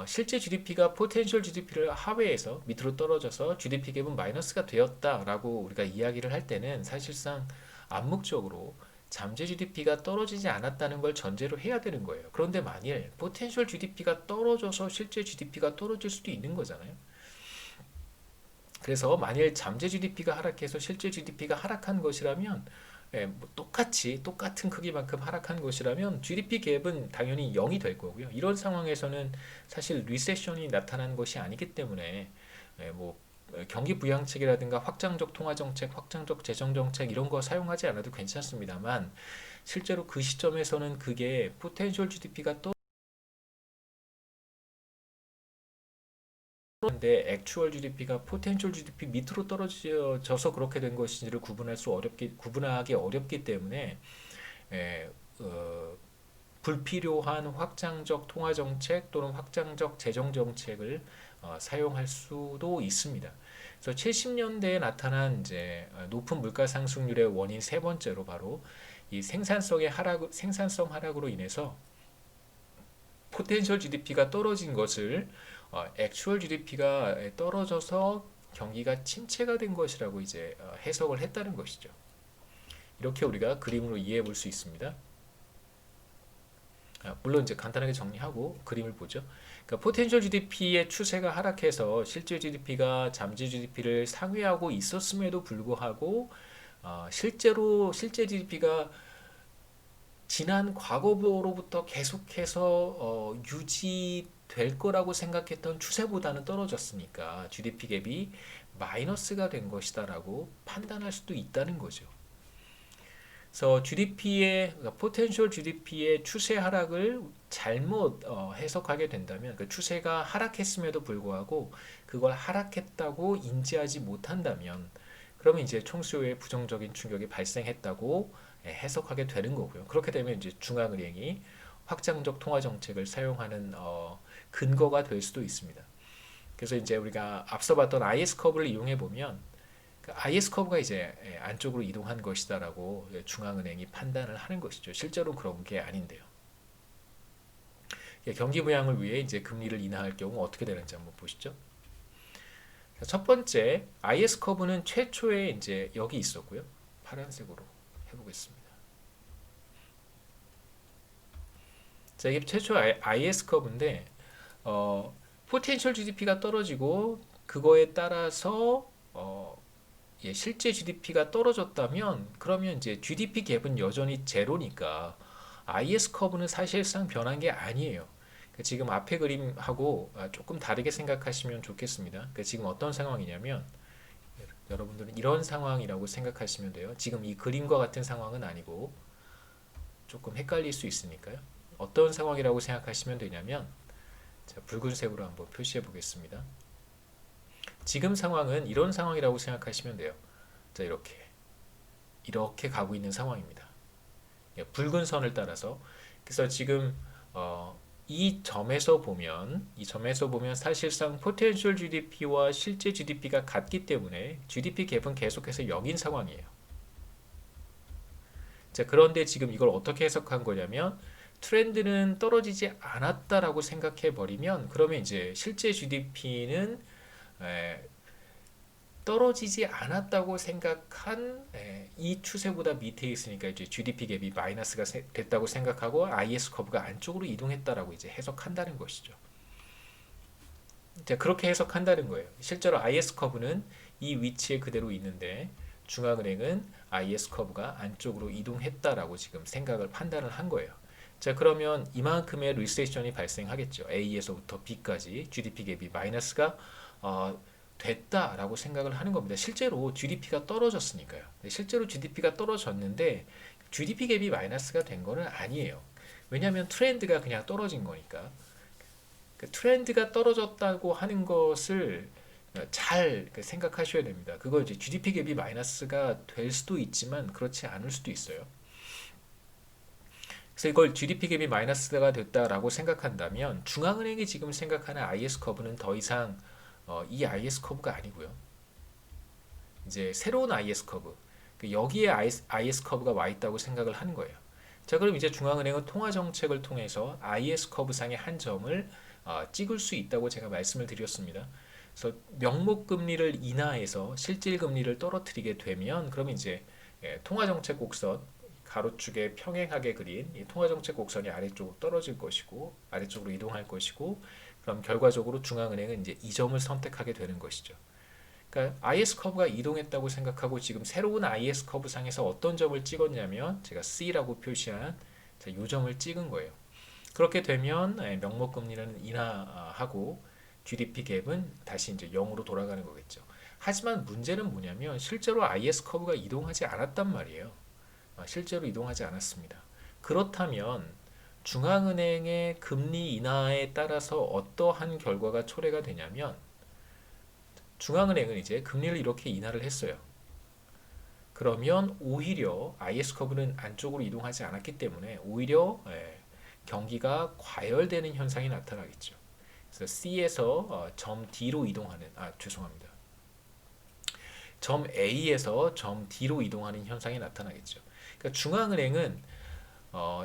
실제 GDP가 포텐셜 GDP를 하회해서 밑으로 떨어져서 GDP 갭은 마이너스가 되었다라고 우리가 이야기를 할 때는 사실상 암묵적으로 잠재 GDP가 떨어지지 않았다는 걸 전제로 해야 되는 거예요. 그런데 만일 포텐셜 GDP가 떨어져서 실제 GDP가 떨어질 수도 있는 거잖아요. 그래서 만일 잠재 GDP가 하락해서 실제 GDP가 하락한 것이라면, 뭐 똑같은 크기만큼 하락한 것이라면 GDP 갭은 당연히 0이 될 거고요. 이런 상황에서는 사실 리세션이 나타난 것이 아니기 때문에, 뭐 경기 부양책이라든가 확장적 통화 정책, 확장적 재정 정책 이런 거 사용하지 않아도 괜찮습니다만, 실제로 그 시점에서는 그게 포텐셜 GDP가 근데 액추얼 GDP가 포텐셜 GDP 밑으로 떨어져서 그렇게 된 것인지를 구분하기 어렵기 때문에, 에, 어, 불필요한 확장적 통화 정책 또는 확장적 재정 정책을 사용할 수도 있습니다. 그래서 70년대에 나타난 이제 높은 물가 상승률의 원인 세 번째로 바로 이 생산성 하락으로 인해서 포텐셜 GDP가 떨어진 것을 액추얼 GDP가 떨어져서 경기가 침체가 된 것이라고 이제 해석을 했다는 것이죠. 이렇게 우리가 그림으로 이해해 볼 수 있습니다. 물론 이제 간단하게 정리하고 그림을 보죠. 그러니까 포텐셜 GDP의 추세가 하락해서 실제 GDP가 잠재 GDP를 상회하고 있었음에도 불구하고 실제 GDP가 지난 과거로부터 계속해서 유지될 거라고 생각했던 추세보다는 떨어졌으니까 GDP 갭이 마이너스가 된 것이다라고 판단할 수도 있다는 거죠. 그래서 그러니까 포텐셜 GDP의 추세 하락을 잘못 해석하게 된다면, 그 추세가 하락했음에도 불구하고 그걸 하락했다고 인지하지 못한다면, 그러면 이제 총수요에 부정적인 충격이 발생했다고 해석하게 되는 거고요. 그렇게 되면 이제 중앙은행이 확장적 통화 정책을 사용하는 근거가 될 수도 있습니다. 그래서 이제 우리가 앞서 봤던 IS 커브를 이용해 보면 그 IS 커브가 이제 안쪽으로 이동한 것이다라고 중앙은행이 판단을 하는 것이죠. 실제로 그런 게 아닌데요. 경기 부양을 위해 이제 금리를 인하할 경우 어떻게 되는지 한번 보시죠. 첫 번째 IS 커브는 최초에 이제 여기 있었고요. 파란색으로 해보겠습니다. 자, 이게 최초 IS 커브인데 포텐셜 GDP가 떨어지고 그거에 따라서 실제 GDP가 떨어졌다면 그러면 이제 GDP 갭은 여전히 제로니까 IS 커브는 사실상 변한 게 아니에요. 그러니까 지금 앞에 그림하고 조금 다르게 생각하시면 좋겠습니다. 그러니까 지금 어떤 상황이냐면 여러분들은 이런 상황이라고 생각하시면 돼요. 지금 이 그림과 같은 상황은 아니고 조금 헷갈릴 수 있으니까요. 어떤 상황이라고 생각하시면 되냐면, 자, 붉은색으로 한번 표시해 보겠습니다. 지금 상황은 이런 상황이라고 생각하시면 돼요. 자, 이렇게 가고 있는 상황입니다. 붉은 선을 따라서. 그래서 지금 이 점에서 보면 사실상 포텐셜 GDP와 실제 GDP가 같기 때문에 GDP 갭은 계속해서 0인 상황이에요. 자, 그런데 지금 이걸 어떻게 해석한 거냐면, 트렌드는 떨어지지 않았다라고 생각해 버리면 그러면 이제 실제 GDP는 떨어지지 않았다고 생각한 이 추세보다 밑에 있으니까 이제 GDP 갭이 마이너스가 됐다고 생각하고 IS 커브가 안쪽으로 이동했다라고 이제 해석한다는 것이죠. 자, 그렇게 해석한다는 거예요. 실제로 IS 커브는 이 위치에 그대로 있는데 중앙은행은 IS 커브가 안쪽으로 이동했다라고 지금 판단을 한 거예요. 자, 그러면 이만큼의 리세션이 발생하겠죠. A에서부터 B까지 GDP 갭이 마이너스가 됐다라고 생각을 하는 겁니다. 실제로 GDP가 떨어졌으니까요. 실제로 GDP가 떨어졌는데 GDP 갭이 마이너스가 된 거는 아니에요. 왜냐하면 트렌드가 그냥 떨어진 거니까. 그 트렌드가 떨어졌다고 하는 것을 잘 생각하셔야 됩니다. 그거 이제 GDP 갭이 마이너스가 될 수도 있지만 그렇지 않을 수도 있어요. 그래서 이걸 GDP 갭이 마이너스가 됐다라고 생각한다면 중앙은행이 지금 생각하는 IS 커브는 더 이상 이 IS 커브가 아니고요. 이제 새로운 IS 커브, 여기에 IS 커브가 와 있다고 생각을 하는 거예요. 자, 그럼 이제 중앙은행은 통화 정책을 통해서 IS 커브 상의 한 점을 찍을 수 있다고 제가 말씀을 드렸습니다. 그래서 명목 금리를 인하해서 실질 금리를 떨어뜨리게 되면 그럼 이제 통화 정책 곡선 가로축에 평행하게 그린 이 통화 정책 곡선이 아래쪽으로 떨어질 것이고 아래쪽으로 이동할 것이고 그럼 결과적으로 중앙은행은 이제 이 점을 선택하게 되는 것이죠. 그러니까 IS 커브가 이동했다고 생각하고 지금 새로운 IS 커브 상에서 어떤 점을 찍었냐면 제가 C라고 표시한 이 점을 찍은 거예요. 그렇게 되면 명목 금리는 인하하고 GDP 갭은 다시 이제 0으로 돌아가는 거겠죠. 하지만 문제는 뭐냐면 실제로 IS 커브가 이동하지 않았단 말이에요. 실제로 이동하지 않았습니다. 그렇다면 중앙은행의 금리 인하에 따라서 어떠한 결과가 초래가 되냐면 중앙은행은 이제 금리를 이렇게 인하를 했어요. 그러면 오히려 IS 커브는 안쪽으로 이동하지 않았기 때문에 오히려 경기가 과열되는 현상이 나타나겠죠. 그래서 C에서 점 D로 이동하는 죄송합니다. 점 A에서 점 D로 이동하는 현상이 나타나겠죠. 그러니까 중앙은행은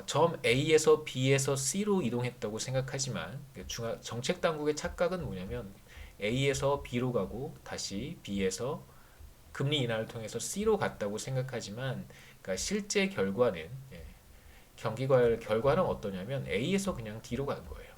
점 A에서 B에서 C로 이동했다고 생각하지만 정책 당국의 착각은 뭐냐면 A에서 B로 가고 다시 B에서 금리 인하를 통해서 C로 갔다고 생각하지만 그러니까 실제 결과는 경기 과열 결과는 어떠냐면 A에서 그냥 D로 간 거예요.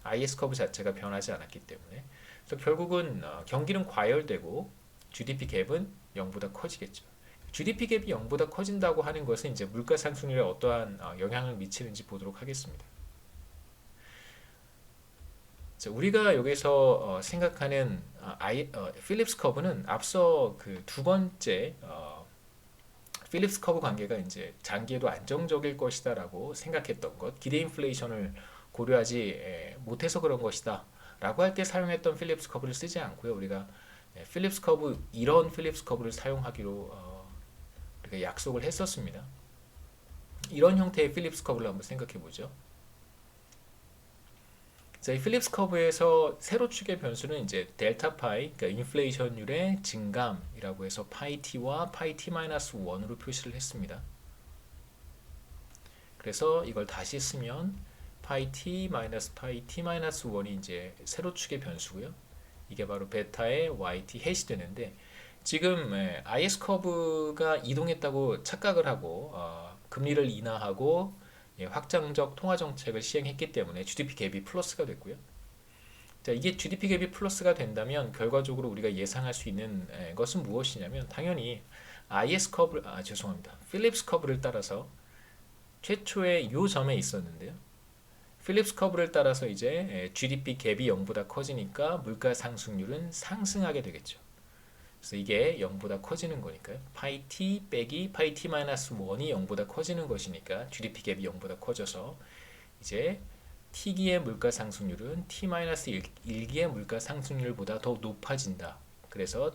IS 커브 자체가 변하지 않았기 때문에. 그래서 결국은 경기는 과열되고 GDP 갭은 0보다 커지겠죠. GDP 갭이 0보다 커진다고 하는 것은 이제 물가 상승률에 어떠한 영향을 미치는지 보도록 하겠습니다. 자, 우리가 여기서 생각하는 필립스 커브는 앞서 그 두 번째 필립스 커브 관계가 이제 장기에도 안정적일 것이다라고 생각했던 것, 기대 인플레이션을 고려하지 못해서 그런 것이다 라고 할 때 사용했던 필립스 커브를 쓰지 않고요. 우리가 필립스 커브 이런 필립스 커브를 사용하기로 우리가 약속을 했었습니다. 이런 형태의 필립스 커브를 한번 생각해 보죠. 자, 이 필립스 커브에서 세로축의 변수는 이제 델타 파이, 그러니까 인플레이션율의 증감이라고 해서 파이 t와 파이 t-1으로 표시를 했습니다. 그래서 이걸 다시 쓰면 파이 t 파이 t-1이 이제 세로축의 변수고요. 이게 바로 베타의 yt 햇이 되는데 지금 IS 커브가 이동했다고 착각을 하고 금리를 인하하고 확장적 통화 정책을 시행했기 때문에 GDP 갭이 플러스가 됐고요. 자, 이게 GDP 갭이 플러스가 된다면 결과적으로 우리가 예상할 수 있는 것은 무엇이냐면 당연히 IS 커브 죄송합니다. 필립스 커브를 따라서 최초에 이 점에 있었는데요. 필립스 커브를 따라서 이제 GDP 갭이 0보다 커지니까 물가 상승률은 상승하게 되겠죠. 그래서 이게 0보다 커지는 거니까요. 파이 t 빼기 파이 t-1이 0보다 커지는 것이니까 GDP 갭이 0보다 커져서 이제 t기의 물가 상승률은 t-1기의 물가 상승률보다 더 높아진다. 그래서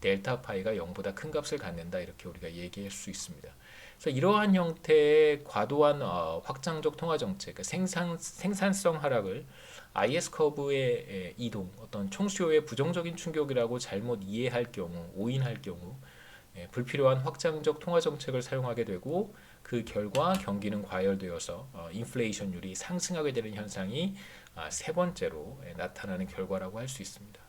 델타 파이가 0보다 큰 값을 갖는다. 이렇게 우리가 얘기할 수 있습니다. 그래서 이러한 형태의 과도한 확장적 통화 정책, 생산성 하락을 IS 커브의 이동, 어떤 총수요의 부정적인 충격이라고 잘못 이해할 경우, 오인할 경우 불필요한 확장적 통화 정책을 사용하게 되고 그 결과 경기는 과열되어서 인플레이션율이 상승하게 되는 현상이 세 번째로 나타나는 결과라고 할 수 있습니다.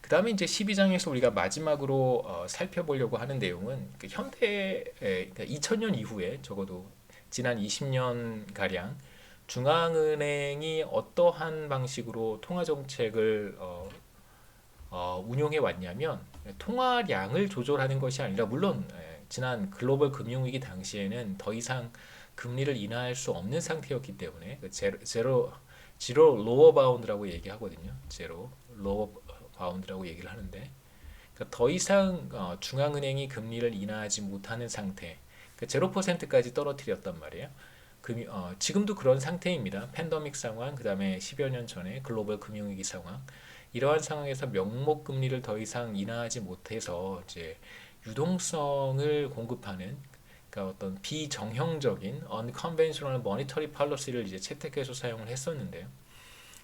그 다음에 이제 12장에서 우리가 마지막으로 살펴보려고 하는 내용은 그 현대, 그러니까 2000년 이후에 적어도 지난 20년 가량 중앙은행이 어떠한 방식으로 통화정책을 운용해 왔냐면 통화량을 조절하는 것이 아니라 물론 지난 글로벌 금융위기 당시에는 더 이상 금리를 인하할 수 없는 상태였기 때문에 제로 로어 바운드라고 얘기하거든요. 제로 로어 바운드라고 얘기를 하는데 그러니까 더 이상 중앙은행이 금리를 인하하지 못하는 상태, 그러니까 0%까지 떨어뜨렸단 말이에요. 지금도 그런 상태입니다. 팬데믹 상황, 그 다음에 10여 년 전에 글로벌 금융위기 상황, 이러한 상황에서 명목 금리를 더 이상 인하하지 못해서 이제 유동성을 공급하는, 그러니까 어떤 비정형적인 unconventional monetary policy를 이제 채택해서 사용을 했었는데요.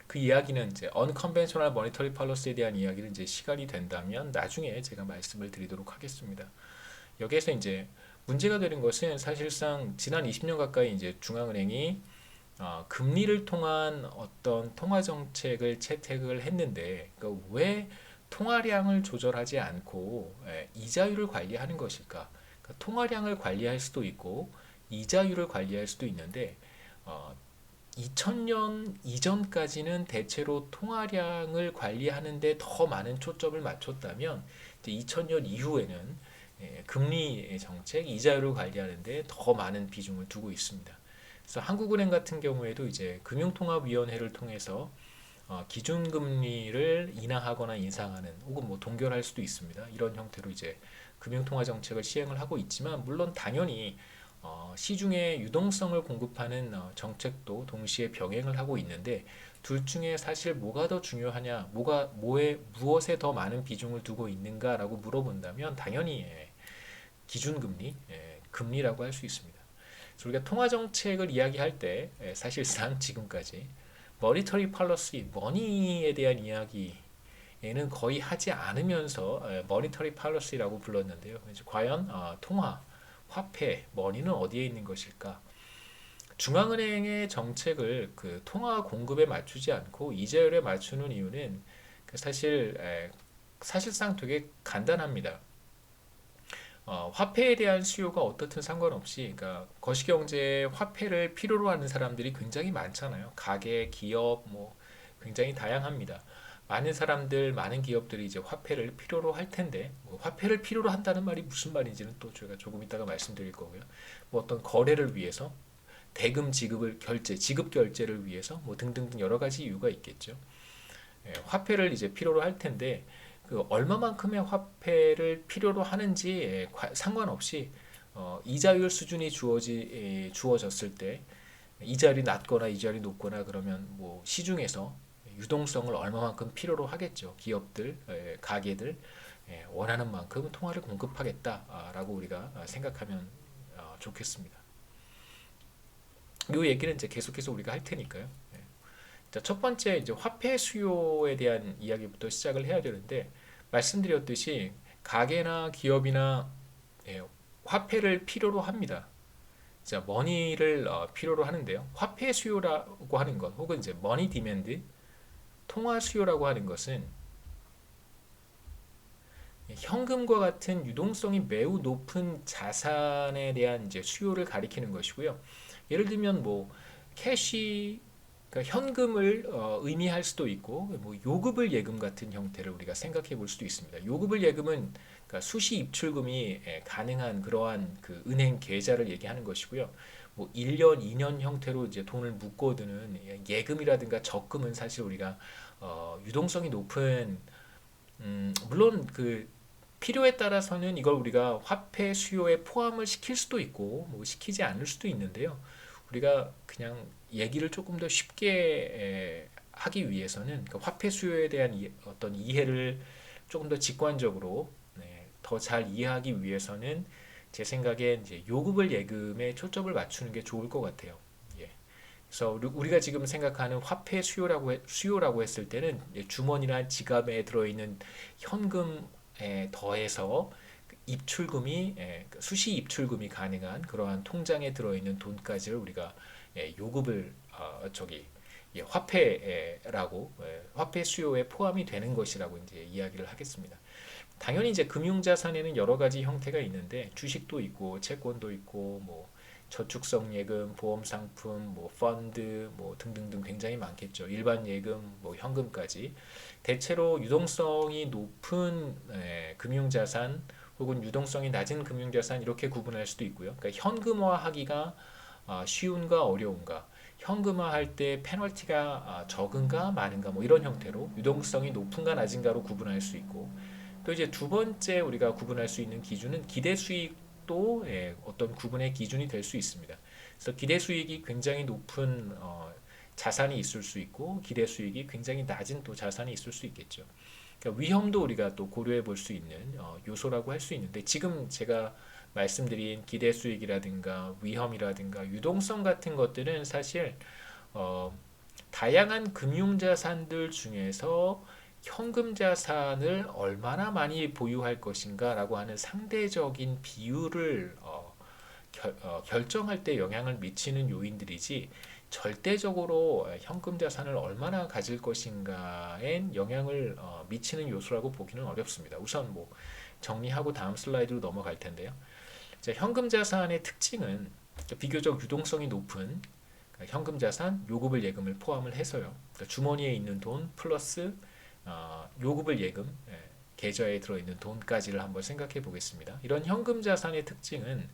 그 이야기는 이제 unconventional monetary policy에 대한 이야기는 이제 시간이 된다면 나중에 제가 말씀을 드리도록 하겠습니다. 여기에서 이제 문제가 되는 것은 사실상 지난 20년 가까이 이제 중앙은행이 금리를 통한 어떤 통화 정책을 채택을 했는데, 그러니까 왜 통화량을 조절하지 않고 이자율을 관리하는 것일까? 그러니까 통화량을 관리할 수도 있고 이자율을 관리할 수도 있는데 2000년 이전까지는 대체로 통화량을 관리하는데 더 많은 초점을 맞췄다면 이제 2000년 이후에는 금리 정책, 이자율을 관리하는데 더 많은 비중을 두고 있습니다. 그래서 한국은행 같은 경우에도 이제 금융통합위원회를 통해서 기준금리를 인하하거나 인상하는 혹은 뭐 동결할 수도 있습니다. 이런 형태로 이제 금융통화 정책을 시행을 하고 있지만 물론 당연히 시중에 유동성을 공급하는 정책도 동시에 병행을 하고 있는데 둘 중에 사실 뭐가 더 중요하냐, 무엇에 더 많은 비중을 두고 있는가라고 물어본다면 당연히 기준금리, 금리라고 할 수 있습니다. 그래서 우리가 통화 정책을 이야기할 때 사실상 지금까지 머니터리 팔러시, 머니에 대한 이야기에는 거의 하지 않으면서 머니터리 팔러시라고 불렀는데요. 과연 통화, 화폐, 머니는 어디에 있는 것일까? 중앙은행의 정책을 그 통화 공급에 맞추지 않고 이자율에 맞추는 이유는 사실상 되게 간단합니다. 화폐에 대한 수요가 어떻든 상관없이, 그러니까 거시경제에 화폐를 필요로 하는 사람들이 굉장히 많잖아요. 가게, 기업, 뭐 굉장히 다양합니다. 많은 사람들, 많은 기업들이 이제 화폐를 필요로 할 텐데, 뭐 화폐를 필요로 한다는 말이 무슨 말인지는 또 제가 조금 이따가 말씀드릴 거고요. 뭐 어떤 거래를 위해서, 대금 지급 결제를 위해서, 뭐 등등등 여러 가지 이유가 있겠죠. 화폐를 이제 필요로 할 텐데, 그 얼마만큼의 화폐를 필요로 하는지 상관없이 이자율 수준이 주어졌을 때 이자율이 낮거나 이자율이 높거나 그러면 뭐 시중에서 유동성을 얼마만큼 필요로 하겠죠. 기업들, 가게들 원하는 만큼 통화를 공급하겠다라고 우리가 생각하면 좋겠습니다. 이 얘기는 이제 계속해서 우리가 할 테니까요. 자, 첫 번째 이제 화폐 수요에 대한 이야기부터 시작을 해야 되는데 말씀드렸듯이 가게나 기업이나 화폐를 필요로 합니다. 자, 머니를 필요로 하는데요. 화폐 수요라고 하는 것 혹은 이제 머니 디맨드, 통화 수요라고 하는 것은 현금과 같은 유동성이 매우 높은 자산에 대한 이제 수요를 가리키는 것이고요. 예를 들면 뭐 캐시, 그러니까 현금을 의미할 수도 있고 뭐 요금을 예금 같은 형태를 우리가 생각해 볼 수도 있습니다. 요금을 예금은 그러니까 수시 입출금이 가능한 그러한 그 은행 계좌를 얘기하는 것이고요. 뭐 1년, 2년 형태로 이제 돈을 묶어두는 예금이라든가 적금은 사실 우리가 유동성이 높은 물론 그 필요에 따라서는 이걸 우리가 화폐 수요에 포함을 시킬 수도 있고 뭐 시키지 않을 수도 있는데요. 우리가 그냥 얘기를 조금 더 쉽게 하기 위해서는 그 화폐 수요에 대한 어떤 이해를 조금 더 직관적으로 더 잘 이해하기 위해서는 제 생각엔 이제 요금을 예금에 초점을 맞추는 게 좋을 것 같아요. 예. 그래서 우리가 지금 생각하는 화폐 수요라고 했을 때는 주머니나 지갑에 들어있는 현금에 더해서 입출금이 수시 입출금이 가능한 그러한 통장에 들어있는 돈까지를 우리가 요금을 화폐라고 화폐 수요에 포함이 되는 것이라고 이제 이야기를 하겠습니다. 당연히 이제 금융자산에는 여러 가지 형태가 있는데 주식도 있고 채권도 있고 뭐 저축성 예금, 보험 상품, 뭐 펀드, 뭐 등등등 굉장히 많겠죠. 일반 예금, 뭐 현금까지 대체로 유동성이 높은 금융자산 혹은 유동성이 낮은 금융자산 이렇게 구분할 수도 있고요. 그러니까 현금화하기가 쉬운가 어려운가, 현금화할 때 페널티가 적은가 많은가 뭐 이런 형태로 유동성이 높은가 낮은가로 구분할 수 있고 또 이제 두 번째 우리가 구분할 수 있는 기준은 기대 수익도 어떤 구분의 기준이 될 수 있습니다. 그래서 기대 수익이 굉장히 높은 자산이 있을 수 있고 기대 수익이 굉장히 낮은 또 자산이 있을 수 있겠죠. 그러니까 위험도 우리가 또 고려해 볼 수 있는 요소라고 할 수 있는데 지금 제가 말씀드린 기대 수익이라든가 위험이라든가 유동성 같은 것들은 사실 어, 다양한 금융자산들 중에서 현금 자산을 얼마나 많이 보유할 것인가라고 하는 상대적인 비율을 결정할 때 영향을 미치는 요인들이지 절대적으로 현금 자산을 얼마나 가질 것인가에 영향을 미치는 요소라고 보기는 어렵습니다. 우선 뭐 정리하고 다음 슬라이드로 넘어갈 텐데요. 자, 현금 자산의 특징은 비교적 유동성이 높은 현금 자산, 요금을 예금을 포함을 해서요. 그러니까 주머니에 있는 돈 플러스 요금을 예금, 계좌에 들어있는 돈까지를 한번 생각해 보겠습니다. 이런 현금 자산의 특징은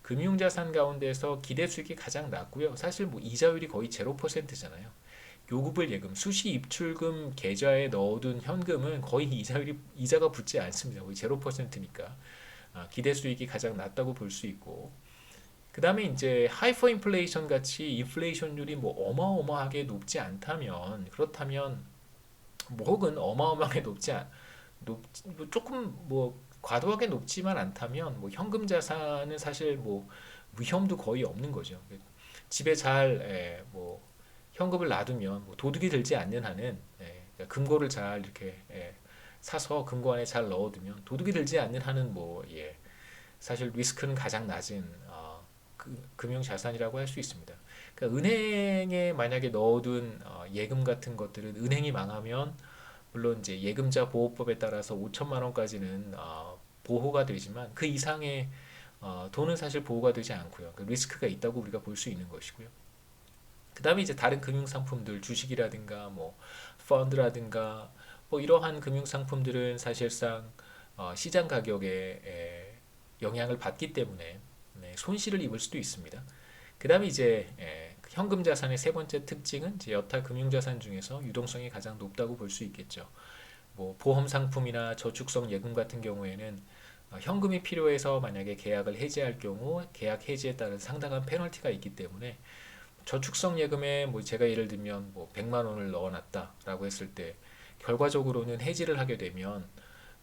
금융자산 가운데서 기대 수익이 가장 낮고요. 사실 뭐 이자율이 거의 0%잖아요. 요금을 예금, 수시 입출금 계좌에 넣어둔 현금은 거의 이자가 붙지 않습니다. 거의 0%니까 기대 수익이 가장 낮다고 볼 수 있고, 그 다음에 이제 하이퍼 인플레이션 같이 인플레이션율이 뭐 어마어마하게 높지 않다면, 그렇다면 뭐 혹은 어마어마하게 뭐 조금 뭐 과도하게 높지만 않다면 뭐 현금 자산은 사실 뭐 위험도 거의 없는 거죠. 집에 잘 뭐 현금을 놔두면 뭐 도둑이 들지 않는 한은 그러니까 금고를 잘 이렇게 사서 금고 안에 잘 넣어두면 도둑이 들지 않는 한은 뭐 사실 리스크는 가장 낮은 금융 자산이라고 할 수 있습니다. 그러니까 은행에 만약에 넣어둔 예금 같은 것들은 은행이 망하면 물론 이제 예금자 보호법에 따라서 5천만 원까지는 보호가 되지만 그 이상의 돈은 사실 보호가 되지 않고요. 그 리스크가 있다고 우리가 볼 수 있는 것이고요. 그 다음에 이제 다른 금융 상품들, 주식이라든가 뭐 펀드라든가 뭐 이러한 금융 상품들은 사실상 시장 가격에 영향을 받기 때문에 손실을 입을 수도 있습니다. 그 다음에 이제 현금 자산의 세 번째 특징은 이제 여타 금융 자산 중에서 유동성이 가장 높다고 볼 수 있겠죠. 뭐 보험 상품이나 저축성 예금 같은 경우에는 현금이 필요해서 만약에 계약을 해지할 경우 계약 해지에 따른 상당한 페널티가 있기 때문에 저축성 예금에 뭐 제가 예를 들면 뭐 100만 원을 넣어놨다라고 했을 때 결과적으로는 해지를 하게 되면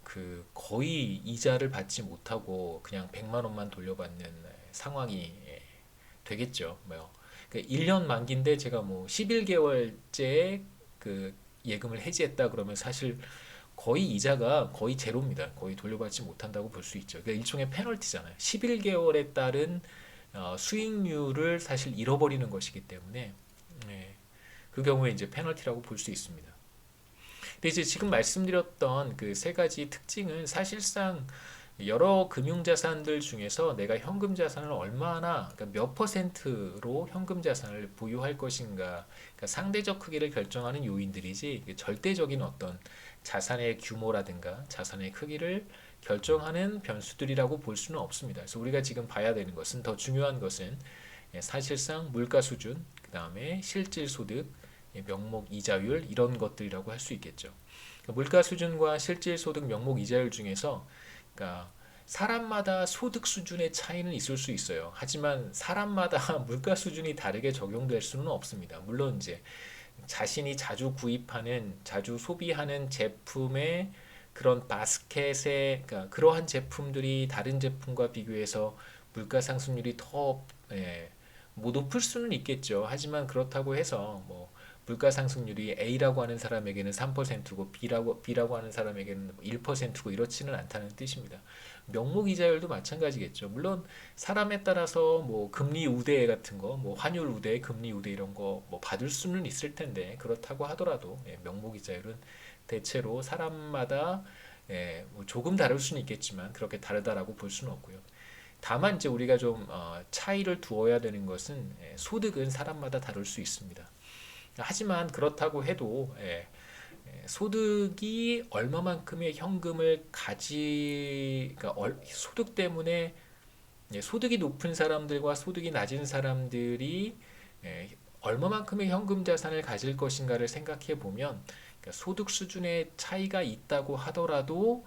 그 거의 이자를 받지 못하고 그냥 100만 원만 돌려받는 상황이 되겠죠. 뭐 그 1년 만기인데 제가 뭐 11개월째 그 예금을 해지했다 그러면 사실 거의 이자가 거의 제로입니다. 거의 돌려받지 못한다고 볼 수 있죠. 그러니까 일종의 페널티잖아요. 11개월에 따른 수익률을 사실 잃어버리는 것이기 때문에 그 경우에 이제 페널티라고 볼 수 있습니다. 근데 이제 지금 말씀드렸던 그 세 가지 특징은 사실상 여러 금융자산들 중에서 내가 현금 자산을 얼마나, 그러니까 몇 퍼센트로 현금 자산을 보유할 것인가, 그러니까 상대적 크기를 결정하는 요인들이지 절대적인 어떤 자산의 규모라든가 자산의 크기를 결정하는 변수들이라고 볼 수는 없습니다. 그래서 우리가 지금 봐야 되는 것은, 더 중요한 것은 사실상 물가 수준, 그 다음에 실질 소득, 명목 이자율 이런 것들이라고 할 수 있겠죠. 그러니까 물가 수준과 실질 소득, 명목 이자율 중에서 그러니까 사람마다 소득 수준의 차이는 있을 수 있어요. 하지만 사람마다 물가 수준이 다르게 적용될 수는 없습니다. 물론 이제 자신이 자주 구입하는, 자주 소비하는 제품의 그런 바스켓의, 그러니까 그러한 제품들이 다른 제품과 비교해서 물가 상승률이 더 뭐 높을 수는 있겠죠. 하지만 그렇다고 해서 뭐 물가 상승률이 A라고 하는 사람에게는 3%고 B라고 하는 사람에게는 1%고 이렇지는 않다는 뜻입니다. 명목 이자율도 마찬가지겠죠. 물론 사람에 따라서 뭐 금리 우대 같은 거, 뭐 환율 우대, 금리 우대 이런 거 뭐 받을 수는 있을 텐데 그렇다고 하더라도 명목 이자율은 대체로 사람마다 뭐 조금 다를 수는 있겠지만 그렇게 다르다라고 볼 수는 없고요. 다만 이제 우리가 좀 차이를 두어야 되는 것은 소득은 사람마다 다를 수 있습니다. 하지만 그렇다고 해도 소득이 얼마만큼의 현금을 그러니까 소득 때문에 소득이 높은 사람들과 소득이 낮은 사람들이 얼마만큼의 현금 자산을 가질 것인가를 생각해 보면 그러니까 소득 수준의 차이가 있다고 하더라도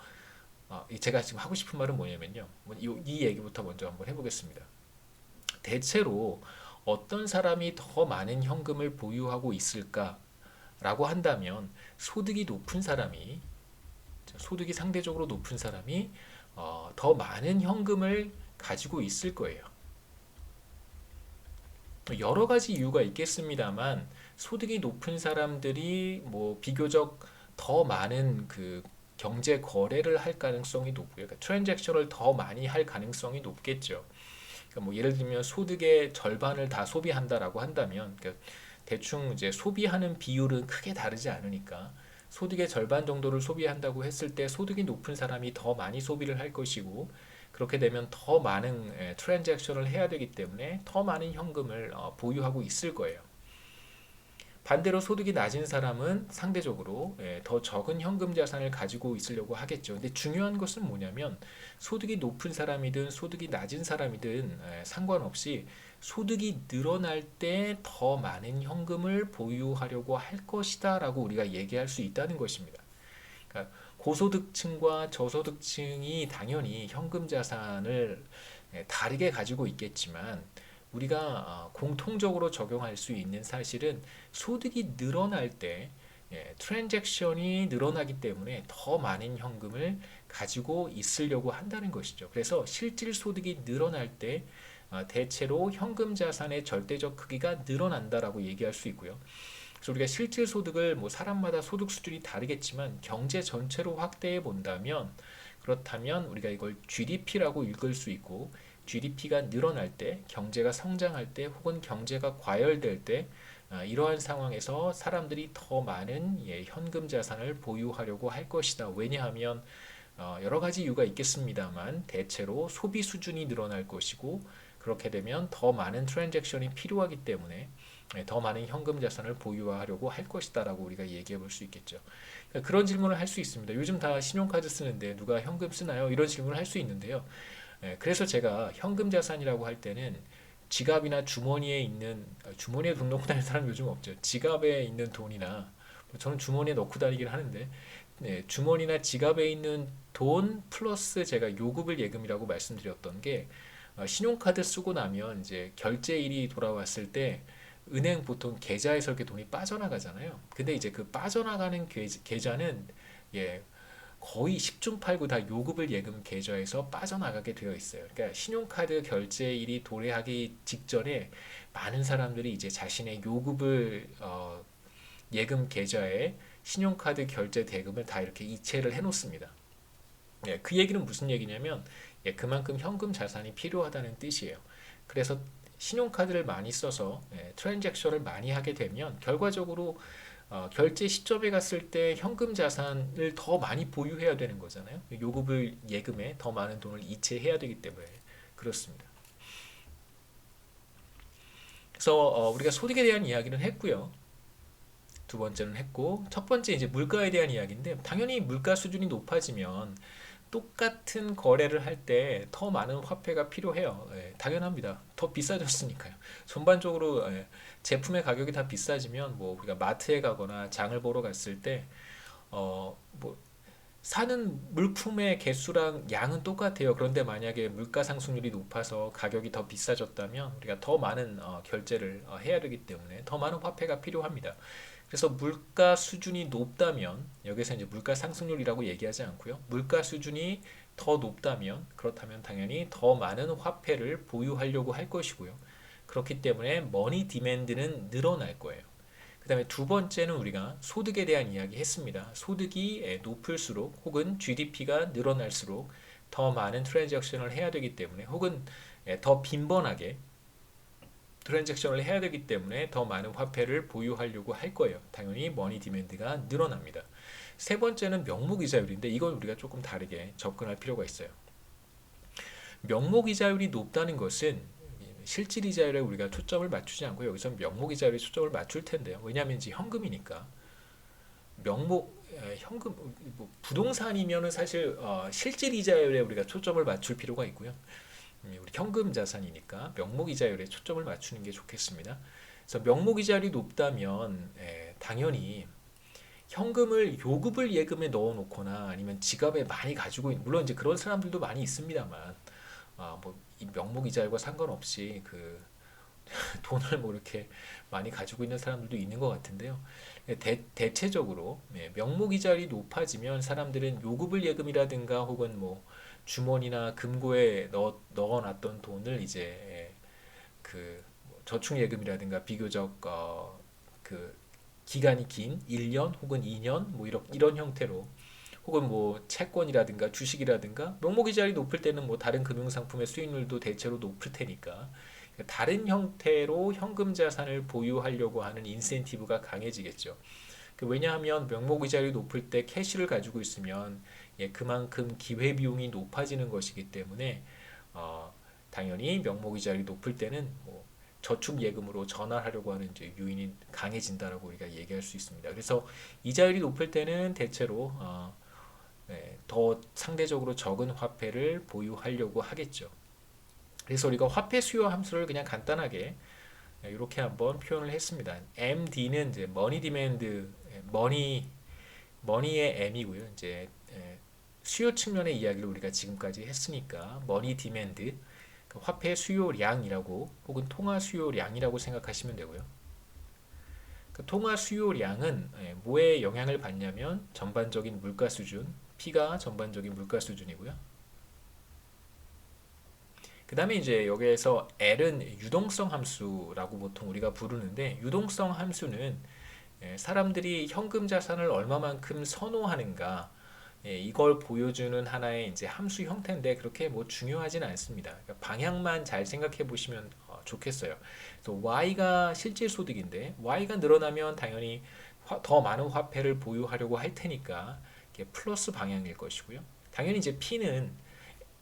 제가 지금 하고 싶은 말은 뭐냐면요. 이 얘기부터 먼저 한번 해보겠습니다. 대체로 어떤 사람이 더 많은 현금을 보유하고 있을까라고 한다면 소득이 상대적으로 높은 사람이 더 많은 현금을 가지고 있을 거예요. 여러 가지 이유가 있겠습니다만 소득이 높은 사람들이 뭐 비교적 더 많은 그 경제 거래를 할 가능성이 높고요. 그러니까 트랜잭션을 더 많이 할 가능성이 높겠죠. 그러니까 뭐 예를 들면 소득의 절반을 다 소비한다라고 한다면 그러니까 대충 이제 소비하는 비율은 크게 다르지 않으니까 소득의 절반 정도를 소비한다고 했을 때 소득이 높은 사람이 더 많이 소비를 할 것이고 그렇게 되면 더 많은 트랜잭션을 해야 되기 때문에 더 많은 현금을 보유하고 있을 거예요. 반대로 소득이 낮은 사람은 상대적으로 더 적은 현금 자산을 가지고 있으려고 하겠죠. 근데 중요한 것은 뭐냐면 소득이 높은 사람이든 소득이 낮은 사람이든 상관없이 소득이 늘어날 때 더 많은 현금을 보유하려고 할 것이다라고 우리가 얘기할 수 있다는 것입니다. 그러니까 고소득층과 저소득층이 당연히 현금 자산을 다르게 가지고 있겠지만 우리가 공통적으로 적용할 수 있는 사실은 소득이 늘어날 때 트랜잭션이 늘어나기 때문에 더 많은 현금을 가지고 있으려고 한다는 것이죠. 그래서 실질 소득이 늘어날 때 대체로 현금 자산의 절대적 크기가 늘어난다라고 얘기할 수 있고요. 그래서 우리가 실질 소득을 뭐 사람마다 소득 수준이 다르겠지만 경제 전체로 확대해 본다면 그렇다면 우리가 이걸 GDP라고 읽을 수 있고 GDP가 늘어날 때, 경제가 성장할 때, 혹은 경제가 과열될 때 이러한 상황에서 사람들이 더 많은 현금 자산을 보유하려고 할 것이다. 왜냐하면 여러 가지 이유가 있겠습니다만 대체로 소비 수준이 늘어날 것이고 그렇게 되면 더 많은 트랜잭션이 필요하기 때문에 더 많은 현금 자산을 보유하려고 할 것이다라고 우리가 얘기해 볼 수 있겠죠. 그러니까 그런 질문을 할 수 있습니다. 요즘 다 신용카드 쓰는데 누가 현금 쓰나요? 이런 질문을 할 수 있는데요. 그래서 제가 현금 자산이라고 할 때는 지갑이나 주머니에 돈 넣고 다니는 사람 요즘 없죠. 지갑에 있는 돈이나 저는 주머니에 넣고 다니긴 하는데 주머니나 지갑에 있는 돈 플러스 제가 요금을 예금이라고 말씀드렸던 게 신용카드 쓰고 나면 이제 결제일이 돌아왔을 때 은행 보통 계좌에서 이렇게 돈이 빠져나가잖아요. 근데 이제 그 빠져나가는 계좌는 예, 거의 10중 8구 다 요금을 예금 계좌에서 빠져나가게 되어 있어요. 그러니까 신용카드 결제일이 도래하기 직전에 많은 사람들이 이제 자신의 요금을 예금 계좌에 신용카드 결제 대금을 다 이렇게 이체를 해놓습니다. 예, 그 얘기는 무슨 얘기냐면 그만큼 현금 자산이 필요하다는 뜻이에요. 그래서 신용카드를 많이 써서 트랜잭션을 많이 하게 되면 결과적으로 결제 시점에 갔을 때 현금 자산을 더 많이 보유해야 되는 거잖아요. 요금을 예금에 더 많은 돈을 이체해야 되기 때문에 그렇습니다. 그래서 우리가 소득에 대한 이야기는 했고요. 두 번째는 했고 첫 번째 이제 물가에 대한 이야기인데 당연히 물가 수준이 높아지면 똑같은 거래를 할 때 더 많은 화폐가 필요해요. 당연합니다. 더 비싸졌으니까요. 전반적으로 제품의 가격이 다 비싸지면 뭐 우리가 마트에 가거나 장을 보러 갔을 때 뭐 사는 물품의 개수랑 양은 똑같아요. 그런데 만약에 물가 상승률이 높아서 가격이 더 비싸졌다면 우리가 더 많은 결제를 해야 되기 때문에 더 많은 화폐가 필요합니다. 그래서 물가 수준이 높다면 여기서 이제 물가 상승률이라고 얘기하지 않고요. 물가 수준이 더 높다면 그렇다면 당연히 더 많은 화폐를 보유하려고 할 것이고요. 그렇기 때문에 머니 디맨드는 늘어날 거예요. 그 다음에 두 번째는 우리가 소득에 대한 이야기 했습니다. 소득이 높을수록 혹은 GDP가 늘어날수록 더 많은 트랜잭션을 해야 되기 때문에 혹은 더 빈번하게 트랜잭션을 해야 되기 때문에 더 많은 화폐를 보유하려고 할 거예요. 당연히 머니 디맨드가 늘어납니다. 세 번째는 명목이자율인데 이건 우리가 조금 다르게 접근할 필요가 있어요. 명목이자율이 높다는 것은 실질이자율에 우리가 초점을 맞추지 않고 여기서 명목이자율에 초점을 맞출 텐데요. 왜냐하면 이제 현금이니까 현금 뭐 부동산이면은 사실 실질이자율에 우리가 초점을 맞출 필요가 있고요. 우리 현금 자산이니까 명목이자율에 초점을 맞추는 게 좋겠습니다. 그래서 명목이자율이 높다면 당연히 현금을 요금을 예금에 넣어 놓거나 아니면 지갑에 많이 가지고 물론 이제 그런 사람들도 많이 있습니다만 뭐이 명목 이자율과 상관없이 그 돈을 뭐 이렇게 많이 가지고 있는 사람들도 있는 것 같은데요. 대체적으로 명목 이자율이 높아지면 사람들은 요금을 예금이라든가 혹은 뭐 주머니나 금고에 넣어놨던 돈을 이제 그 저축 예금이라든가 비교적 그 기간이 긴 1년 혹은 2년 뭐 이런 형태로 혹은 뭐 채권이라든가 주식이라든가 명목이자율이 높을 때는 뭐 다른 금융상품의 수익률도 대체로 높을 테니까 다른 형태로 현금 자산을 보유하려고 하는 인센티브가 강해지겠죠. 왜냐하면 명목이자율이 높을 때 캐시를 가지고 있으면 그만큼 기회비용이 높아지는 것이기 때문에 당연히 명목이자율이 높을 때는 뭐 저축 예금으로 전환하려고 하는 이제 요인이 강해진다라고 우리가 얘기할 수 있습니다. 그래서 이자율이 높을 때는 대체로 더 상대적으로 적은 화폐를 보유하려고 하겠죠. 그래서 우리가 화폐 수요 함수를 그냥 간단하게 이렇게 한번 표현을 했습니다. MD는 이제 머니 디맨드, 머니의 M이고요. 이제 수요 측면의 이야기를 우리가 지금까지 했으니까 머니 디맨드, 화폐 수요량이라고 혹은 통화 수요량이라고 생각하시면 되고요. 통화 수요량은 뭐에 영향을 받냐면 전반적인 물가 수준, P가 전반적인 물가 수준이고요. 그 다음에 이제 여기에서 L은 유동성 함수라고 보통 우리가 부르는데 유동성 함수는 사람들이 현금 자산을 얼마만큼 선호하는가 이걸 보여주는 하나의 이제 함수 형태인데 그렇게 뭐 중요하진 않습니다. 그러니까 방향만 잘 생각해 보시면 좋겠어요. 그래서 Y가 실질 소득인데 Y가 늘어나면 당연히 더 많은 화폐를 보유하려고 할 테니까 이게 플러스 방향일 것이고요. 당연히 이제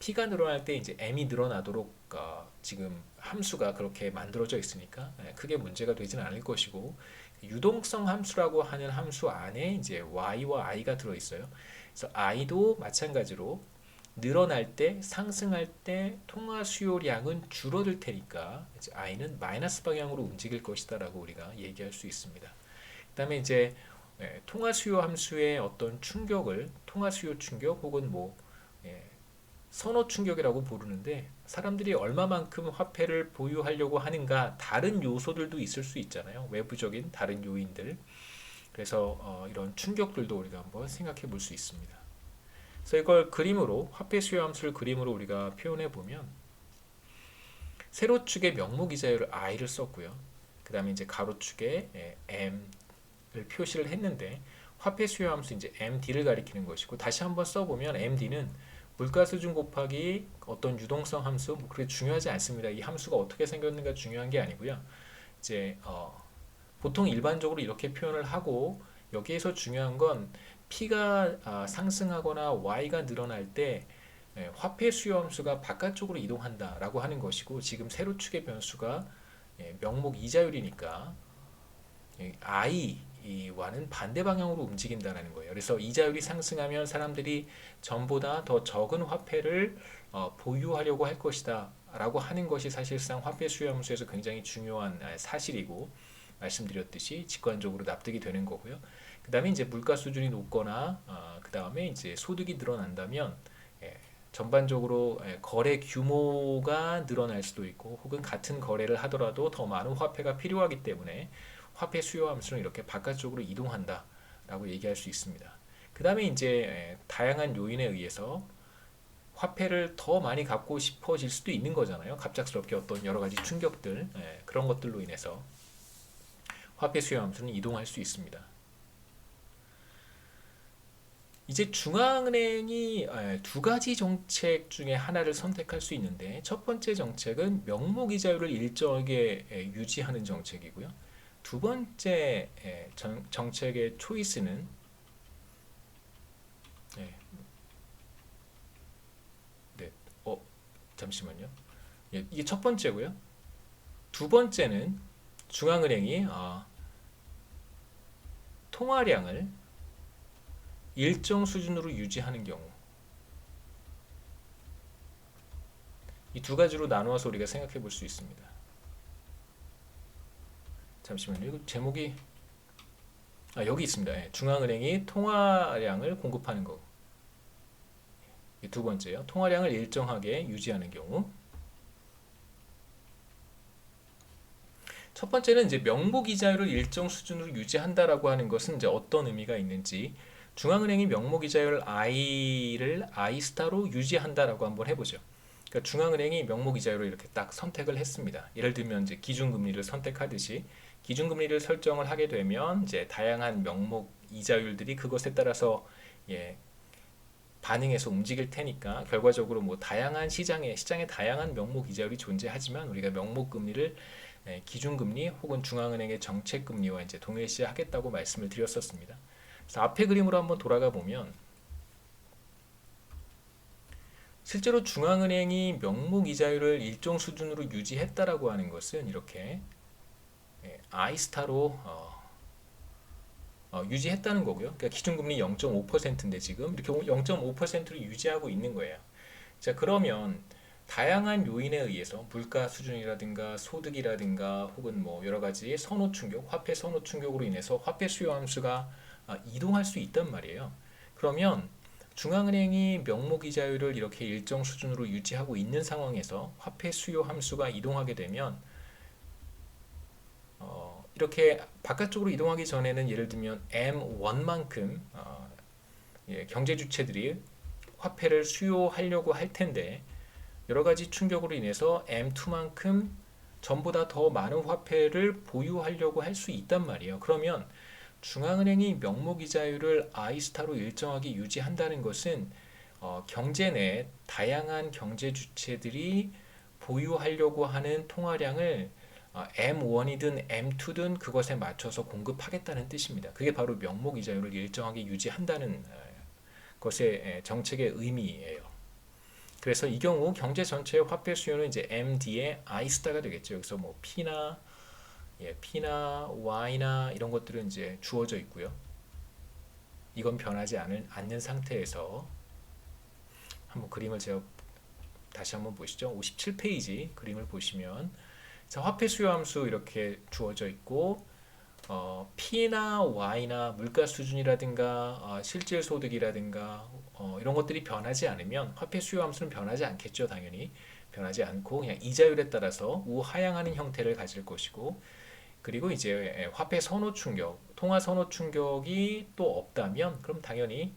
P가 늘어날 때 이제 M이 늘어나도록 지금 함수가 그렇게 만들어져 있으니까 크게 문제가 되지는 않을 것이고 유동성 함수라고 하는 함수 안에 이제 Y와 I가 들어 있어요. 그래서 I도 마찬가지로 늘어날 때 상승할 때 통화 수요량은 줄어들 테니까 이제 I는 마이너스 방향으로 움직일 것이다라고 우리가 얘기할 수 있습니다. 그다음에 이제 통화 수요 함수의 어떤 충격을 통화 수요 충격 혹은 뭐 선호 충격이라고 부르는데 사람들이 얼마만큼 화폐를 보유하려고 하는가 다른 요소들도 있을 수 있잖아요. 외부적인 다른 요인들. 그래서 이런 충격들도 우리가 한번 생각해 볼 수 있습니다. 그래서 이걸 그림으로 화폐 수요 함수를 그림으로 우리가 표현해 보면 세로축에 명목이자율을 I를 썼고요. 그 다음에 이제 가로축에 M을 표시를 했는데 화폐 수요 함수 이제 MD를 가리키는 것이고 다시 한번 써보면 MD는 물가 수준 곱하기 어떤 유동성 함수 뭐 그렇게 중요하지 않습니다. 이 함수가 어떻게 생겼는가 중요한 게 아니고요. 이제 보통 일반적으로 이렇게 표현을 하고 여기에서 중요한 건 P가 상승하거나 Y가 늘어날 때 화폐 수요 함수가 바깥쪽으로 이동한다라고 하는 것이고 지금 세로축의 변수가 명목 이자율이니까 I와는 반대 방향으로 움직인다는 거예요. 그래서 이자율이 상승하면 사람들이 전보다 더 적은 화폐를 보유하려고 할 것이다 라고 하는 것이 사실상 화폐 수요 함수에서 굉장히 중요한 사실이고 말씀드렸듯이 직관적으로 납득이 되는 거고요. 그 다음에 이제 물가 수준이 높거나 그 다음에 이제 소득이 늘어난다면 전반적으로 거래 규모가 늘어날 수도 있고 혹은 같은 거래를 하더라도 더 많은 화폐가 필요하기 때문에 화폐 수요 함수는 이렇게 바깥쪽으로 이동한다 라고 얘기할 수 있습니다. 그 다음에 이제 다양한 요인에 의해서 화폐를 더 많이 갖고 싶어질 수도 있는 거잖아요. 갑작스럽게 어떤 여러 가지 충격들 그런 것들로 인해서 화폐 수요 함수는 이동할 수 있습니다. 이제 중앙은행이 두 가지 정책 중에 하나를 선택할 수 있는데 첫 번째 정책은 명목이자율을 일정하게 유지하는 정책이고요. 두 번째 정책의 초이스는 네, 네, 잠시만요. 이게 첫 번째고요. 두 번째는 중앙은행이 통화량을 일정 수준으로 유지하는 경우 이 두 가지로 나누어서 우리가 생각해 볼 수 있습니다. 잠시만요. 이거 제목이 여기 있습니다. 예, 중앙은행이 통화량을 공급하는 거. 두 번째요. 통화량을 일정하게 유지하는 경우. 첫 번째는 이제 명목 이자율을 일정 수준으로 유지한다라고 하는 것은 이제 어떤 의미가 있는지, 중앙은행이 명목 이자율 I를 I 스타로 유지한다라고 한번 해보죠. 그러니까 중앙은행이 명목 이자율을 이렇게 딱 선택을 했습니다. 예를 들면 이제 기준금리를 선택하듯이 기준금리를 설정을 하게 되면 이제 다양한 명목 이자율들이 그것에 따라서 예, 반응해서 움직일 테니까 결과적으로 뭐 다양한 시장에 다양한 명목 이자율이 존재하지만 우리가 명목 금리를 기준금리 혹은 중앙은행의 정책금리와 이제 동일시하겠다고 말씀을 드렸었습니다. 그래서 앞에 그림으로 한번 돌아가 보면 실제로 중앙은행이 명목 이자율을 일정 수준으로 유지했다라고 하는 것은 이렇게 아이스타로 유지했다는 거고요. 그러니까 기준금리 0.5%인데 지금 이렇게 0.5%를 유지하고 있는 거예요. 자, 그러면 다양한 요인에 의해서 물가 수준이라든가 소득이라든가 혹은 뭐 여러 가지 선호 충격, 화폐 선호 충격으로 인해서 화폐 수요 함수가 이동할 수 있단 말이에요. 그러면 중앙은행이 명목 이자율을 이렇게 일정 수준으로 유지하고 있는 상황에서 화폐 수요 함수가 이동하게 되면 이렇게 바깥쪽으로 이동하기 전에는 예를 들면 M1만큼 경제 주체들이 화폐를 수요하려고 할 텐데 여러 가지 충격으로 인해서 M2만큼 전보다 더 많은 화폐를 보유하려고 할 수 있단 말이에요. 그러면 중앙은행이 명목 이자율을 I스타로 일정하게 유지한다는 것은 경제 내 다양한 경제 주체들이 보유하려고 하는 통화량을 M1이든 M2든 그것에 맞춰서 공급하겠다는 뜻입니다. 그게 바로 명목 이자율을 일정하게 유지한다는 것의 정책의 의미예요. 그래서 이 경우 경제 전체의 화폐 수요는 이제 MD의 I스타가 되겠죠. 여기서 뭐 P나 Y나 이런 것들은 이제 주어져 있고요. 이건 변하지 않는 상태에서 한번 그림을 제가 다시 한번 보시죠. 57페이지 그림을 보시면 자, 화폐 수요 함수 이렇게 주어져 있고 P나 Y나 물가 수준이라든가 실질 소득이라든가 이런 것들이 변하지 않으면 화폐 수요 함수는 변하지 않겠죠. 당연히 변하지 않고 그냥 이자율에 따라서 우하향하는 형태를 가질 것이고 그리고 이제 화폐 선호 충격, 통화 선호 충격이 또 없다면 그럼 당연히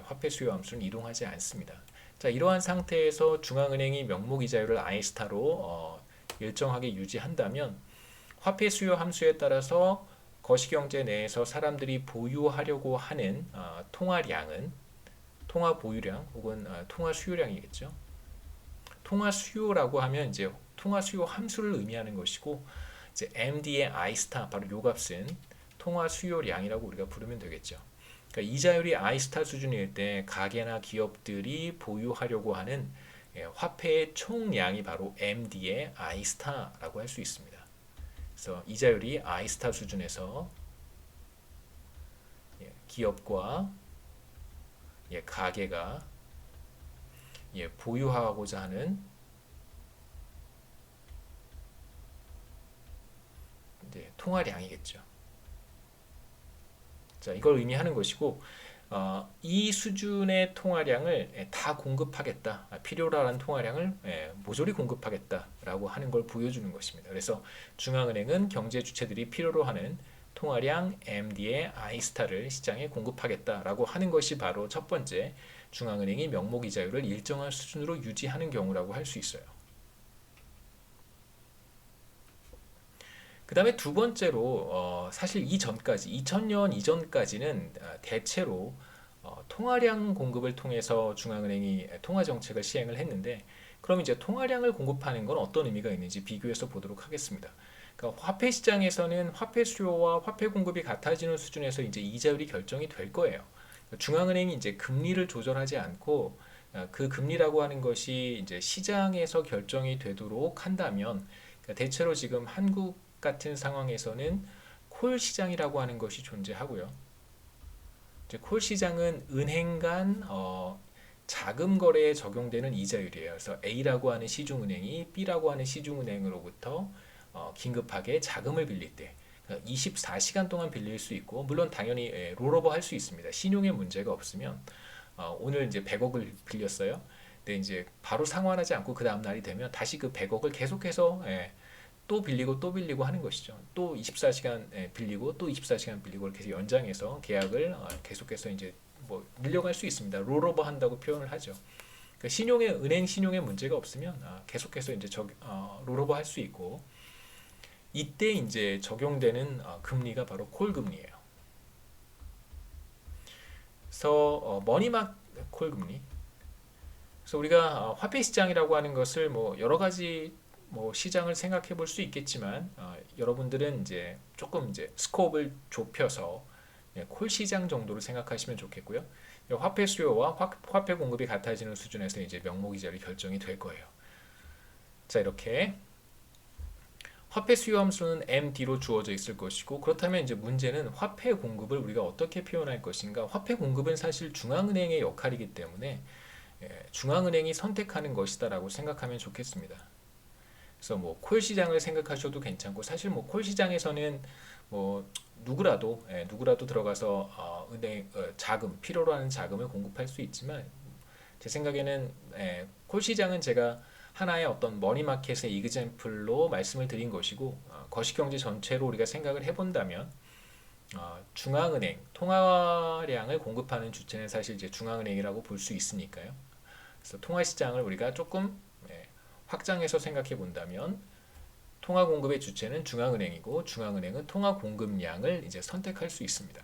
화폐 수요 함수는 이동하지 않습니다. 자, 이러한 상태에서 중앙은행이 명목 이자율을 I스타로 일정하게 유지한다면 화폐 수요 함수에 따라서 거시경제 내에서 사람들이 보유하려고 하는 통화량은 통화 보유량 혹은 통화 수요량이겠죠. 통화 수요라고 하면 이제 통화 수요 함수를 의미하는 것이고 이제 MD의 I스타 바로 요 값은 통화 수요량이라고 우리가 부르면 되겠죠. 그러니까 이자율이 I스타 수준일 때 가계나 기업들이 보유하려고 하는 화폐의 총량이 바로 MD의 I스타라고 할 수 있습니다. 그래서 이자율이 I스타 수준에서 기업과 가계가 보유하고자 하는 통화량이겠죠. 자, 이걸 의미하는 것이고 이 수준의 통화량을 다 공급하겠다. 필요로 하는 통화량을 모조리 공급하겠다라고 하는 걸 보여주는 것입니다. 그래서 중앙은행은 경제 주체들이 필요로 하는 통화량 MD의 I스타를 시장에 공급하겠다라고 하는 것이 바로 첫 번째 중앙은행이 명목 이자율을 일정한 수준으로 유지하는 경우라고 할 수 있어요. 그 다음에 두 번째로 사실 이전까지 2000년 이전까지는 대체로 통화량 공급을 통해서 중앙은행이 통화 정책을 시행을 했는데 그럼 이제 통화량을 공급하는 건 어떤 의미가 있는지 비교해서 보도록 하겠습니다. 그러니까 화폐 시장에서는 화폐 수요와 화폐 공급이 같아지는 수준에서 이제 이자율이 결정이 될 거예요. 중앙은행이 이제 금리를 조절하지 않고 그 금리라고 하는 것이 이제 시장에서 결정이 되도록 한다면 그러니까 대체로 지금 한국 같은 상황에서는 콜 시장이라고 하는 것이 존재하고요. 이제 콜 시장은 은행 간 자금 거래에 적용되는 이자율이에요. 그래서 A라고 하는 시중은행이 B라고 하는 시중은행으로부터 긴급하게 자금을 빌릴 때 24시간 동안 빌릴 수 있고, 물론 당연히 롤오버 할 수 있습니다. 신용에 문제가 없으면 오늘 이제 100억을 빌렸어요. 근데 이제 바로 상환하지 않고 그 다음 날이 되면 다시 그 100억을 계속해서 또 빌리고 또 빌리고 하는 것이죠. 또 24시간 빌리고 또 24시간 빌리고 이렇게 해서 연장해서 계약을 계속해서 이제 뭐 늘려갈 수 있습니다. 롤오버 한다고 표현을 하죠. 그 은행 신용에 문제가 없으면 계속해서 이제 롤오버 할 수 있고, 이때 이제 적용되는 금리가 바로 콜 금리예요. 그래서 머니마켓 콜 금리. 그래서 우리가 화폐 시장이라고 하는 것을 뭐 여러 가지 뭐 시장을 생각해 볼 수 있겠지만, 여러분들은 이제 조금 이제 스코업을 좁혀서 콜 시장 정도로 생각하시면 좋겠고요. 화폐 수요와 화폐 공급이 같아지는 수준에서 이제 명목이자율이 결정이 될 거예요. 자, 이렇게 화폐 수요 함수는 MD로 주어져 있을 것이고, 그렇다면 이제 문제는 화폐 공급을 우리가 어떻게 표현할 것인가. 화폐 공급은 사실 중앙은행의 역할이기 때문에 중앙은행이 선택하는 것이다라고 생각하면 좋겠습니다. 그래서 뭐 콜 시장을 생각하셔도 괜찮고, 사실 뭐 콜 시장에서는 뭐 누구라도 들어가서 자금, 필요로 하는 자금을 공급할 수 있지만, 제 생각에는 콜 시장은 제가 하나의 어떤 머니마켓의 이그젬플로 말씀을 드린 것이고, 거시경제 전체로 우리가 생각을 해본다면 중앙은행 통화량을 공급하는 주체는 사실 이제 중앙은행이라고 볼 수 있으니까요. 그래서 통화시장을 우리가 조금 확장해서 생각해 본다면, 통화 공급의 주체는 중앙은행이고, 중앙은행은 통화 공급량을 이제 선택할 수 있습니다.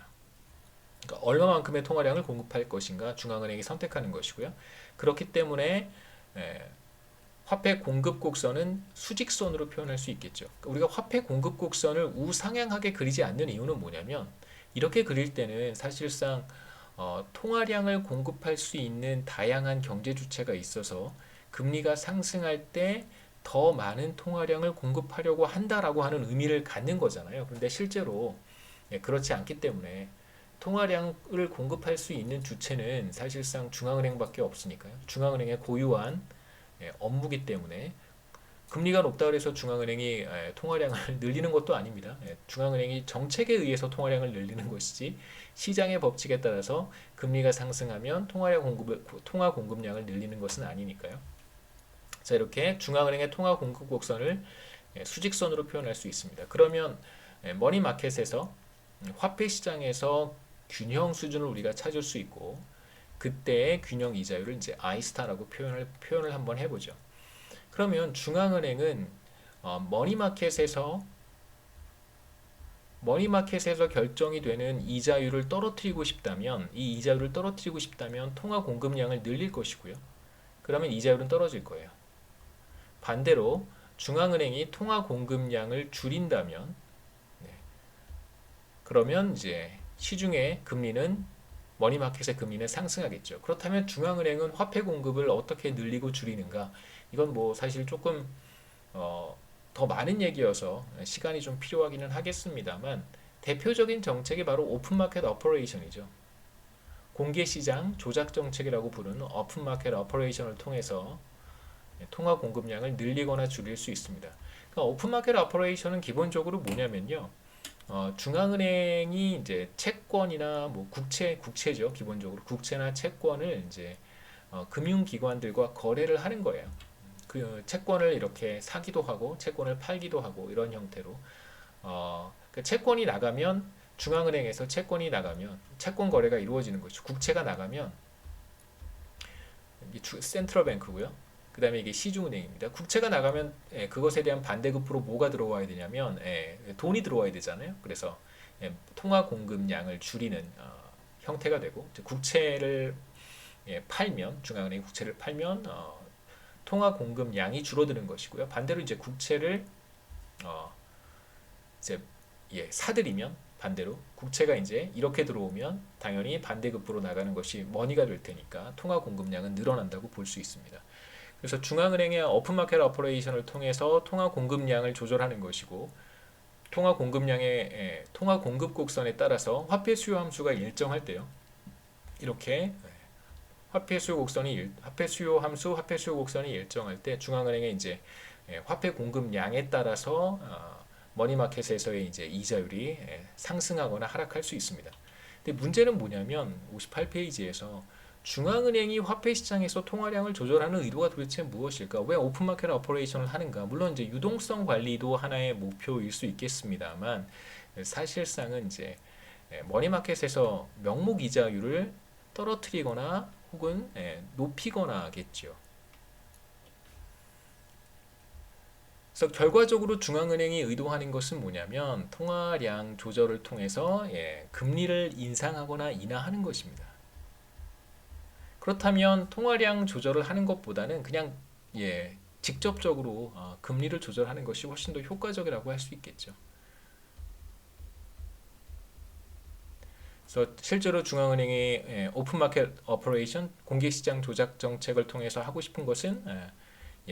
그러니까 얼마만큼의 통화량을 공급할 것인가 중앙은행이 선택하는 것이고요. 그렇기 때문에 화폐 공급 곡선은 수직선으로 표현할 수 있겠죠. 그러니까 우리가 화폐 공급 곡선을 우상향하게 그리지 않는 이유는 뭐냐면, 이렇게 그릴 때는 사실상 통화량을 공급할 수 있는 다양한 경제 주체가 있어서 금리가 상승할 때 더 많은 통화량을 공급하려고 한다라고 하는 의미를 갖는 거잖아요. 그런데 실제로 그렇지 않기 때문에 통화량을 공급할 수 있는 주체는 사실상 중앙은행밖에 없으니까요. 중앙은행의 고유한 업무기 때문에 금리가 높다 그래서 중앙은행이 통화량을 늘리는 것도 아닙니다. 중앙은행이 정책에 의해서 통화량을 늘리는 것이지, 시장의 법칙에 따라서 금리가 상승하면 통화 공급량을 늘리는 것은 아니니까요. 자, 이렇게 중앙은행의 통화 공급 곡선을 수직선으로 표현할 수 있습니다. 그러면 머니마켓에서 화폐 시장에서 균형 수준을 우리가 찾을 수 있고, 그때의 균형 이자율을 이제 I스타라고 표현을 한번 해보죠. 그러면 중앙은행은 머니마켓에서 결정이 되는 이자율을 떨어뜨리고 싶다면, 이 이자율을 떨어뜨리고 싶다면 통화 공급량을 늘릴 것이고요. 그러면 이자율은 떨어질 거예요. 반대로 중앙은행이 통화 공급량을 줄인다면, 그러면 이제 시중의 금리는, 머니마켓의 금리는 상승하겠죠. 그렇다면 중앙은행은 화폐 공급을 어떻게 늘리고 줄이는가? 이건 뭐 사실 조금 더 많은 얘기여서 시간이 좀 필요하기는 하겠습니다만, 대표적인 정책이 바로 오픈마켓 어퍼레이션이죠. 공개시장 조작 정책이라고 부르는 오픈마켓 어퍼레이션을 통해서 통화 공급량을 늘리거나 줄일 수 있습니다. 그러니까 오픈마켓 오퍼레이션은 기본적으로 뭐냐면요, 중앙은행이 이제 채권이나 뭐 국채죠. 기본적으로 국채나 채권을 이제 금융기관들과 거래를 하는 거예요. 그 채권을 이렇게 사기도 하고 채권을 팔기도 하고, 이런 형태로 그 채권이 나가면, 중앙은행에서 채권이 나가면 채권 거래가 이루어지는 것이죠. 국채가 나가면 센트럴뱅크고요. 그 다음에 이게 시중은행입니다. 국채가 나가면 그것에 대한 반대급부로 뭐가 들어와야 되냐면 돈이 들어와야 되잖아요. 그래서 통화 공급량을 줄이는 형태가 되고, 국채를 팔면, 중앙은행이 국채를 팔면 통화 공급량이 줄어드는 것이고요. 반대로 이제 국채를 이제 사들이면, 반대로 국채가 이제 이렇게 들어오면 당연히 반대급부로 나가는 것이 머니가 될 테니까 통화 공급량은 늘어난다고 볼 수 있습니다. 그래서 중앙은행의 오픈마켓 오퍼레이션을 통해서 통화 공급량을 조절하는 것이고, 통화 공급 곡선에 따라서 화폐 수요 함수가 일정할 때요, 이렇게 화폐 수요 함수, 화폐 수요 곡선이 일정할 때 중앙은행의 이제 화폐 공급량에 따라서 머니마켓에서의 이제 이자율이 상승하거나 하락할 수 있습니다. 근데 문제는 뭐냐면 58페이지에서 중앙은행이 화폐 시장에서 통화량을 조절하는 의도가 도대체 무엇일까? 왜 오픈마켓 오퍼레이션을 하는가? 물론 이제 유동성 관리도 하나의 목표일 수 있겠습니다만 사실상은 이제 머니마켓에서 명목 이자율을 떨어뜨리거나 혹은 높이거나겠죠. 그래서 결과적으로 중앙은행이 의도하는 것은 뭐냐면 통화량 조절을 통해서 금리를 인상하거나 인하하는 것입니다. 그렇다면 통화량 조절을 하는 것보다는 그냥 직접적으로 금리를 조절하는 것이 훨씬 더 효과적이라고 할 수 있겠죠. 그래서 실제로 중앙은행이 오픈마켓 오퍼레이션 공개시장 조작 정책을 통해서 하고 싶은 것은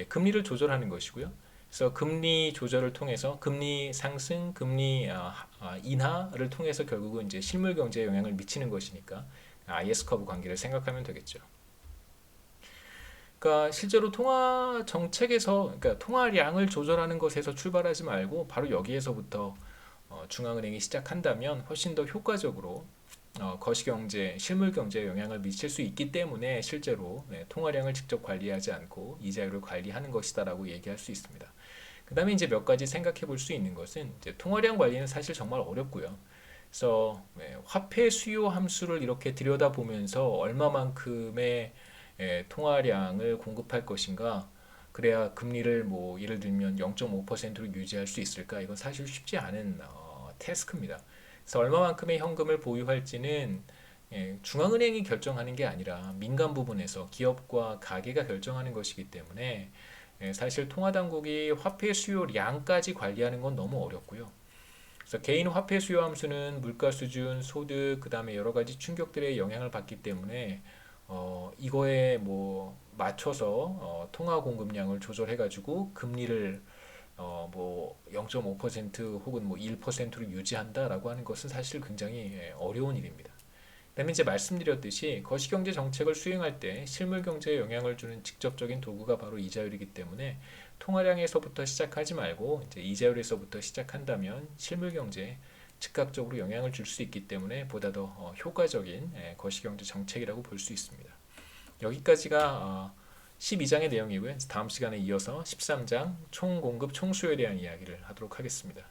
금리를 조절하는 것이고요. 그래서 금리 조절을 통해서 금리 상승, 금리 인하를 통해서 결국은 이제 실물 경제에 영향을 미치는 것이니까 IS 커브 관계를 생각하면 되겠죠. 그러니까 실제로 통화 정책에서, 그러니까 통화량을 조절하는 것에서 출발하지 말고 바로 여기에서부터 중앙은행이 시작한다면 훨씬 더 효과적으로 거시경제, 실물경제에 영향을 미칠 수 있기 때문에 실제로 통화량을 직접 관리하지 않고 이자율을 관리하는 것이다라고 얘기할 수 있습니다. 그 다음에 이제 몇 가지 생각해 볼 수 있는 것은 이제 통화량 관리는 사실 정말 어렵고요. 그래서 화폐 수요 함수를 이렇게 들여다보면서 얼마만큼의 통화량을 공급할 것인가, 그래야 금리를 뭐 예를 들면 0.5%로 유지할 수 있을까? 이건 사실 쉽지 않은 태스크입니다. 그래서 얼마만큼의 현금을 보유할지는 중앙은행이 결정하는 게 아니라 민간 부분에서 기업과 가계가 결정하는 것이기 때문에 사실 통화당국이 화폐 수요량까지 관리하는 건 너무 어렵고요. 그래서 개인 화폐 수요 함수는 물가 수준, 소득, 그 다음에 여러 가지 충격들의 영향을 받기 때문에 이거에 뭐 맞춰서 통화 공급량을 조절해가지고 금리를 뭐 0.5% 혹은 뭐 1%로 유지한다라고 하는 것은 사실 굉장히 어려운 일입니다. 그다음에 이제 말씀드렸듯이 거시경제 정책을 수행할 때 실물 경제에 영향을 주는 직접적인 도구가 바로 이자율이기 때문에 통화량에서부터 시작하지 말고 이제 이자율에서부터 시작한다면 실물 경제에 즉각적으로 영향을 줄 수 있기 때문에 보다 더 효과적인 거시경제 정책이라고 볼 수 있습니다. 여기까지가 12장의 내용이고요. 다음 시간에 이어서 13장 총공급 총수요에 대한 이야기를 하도록 하겠습니다.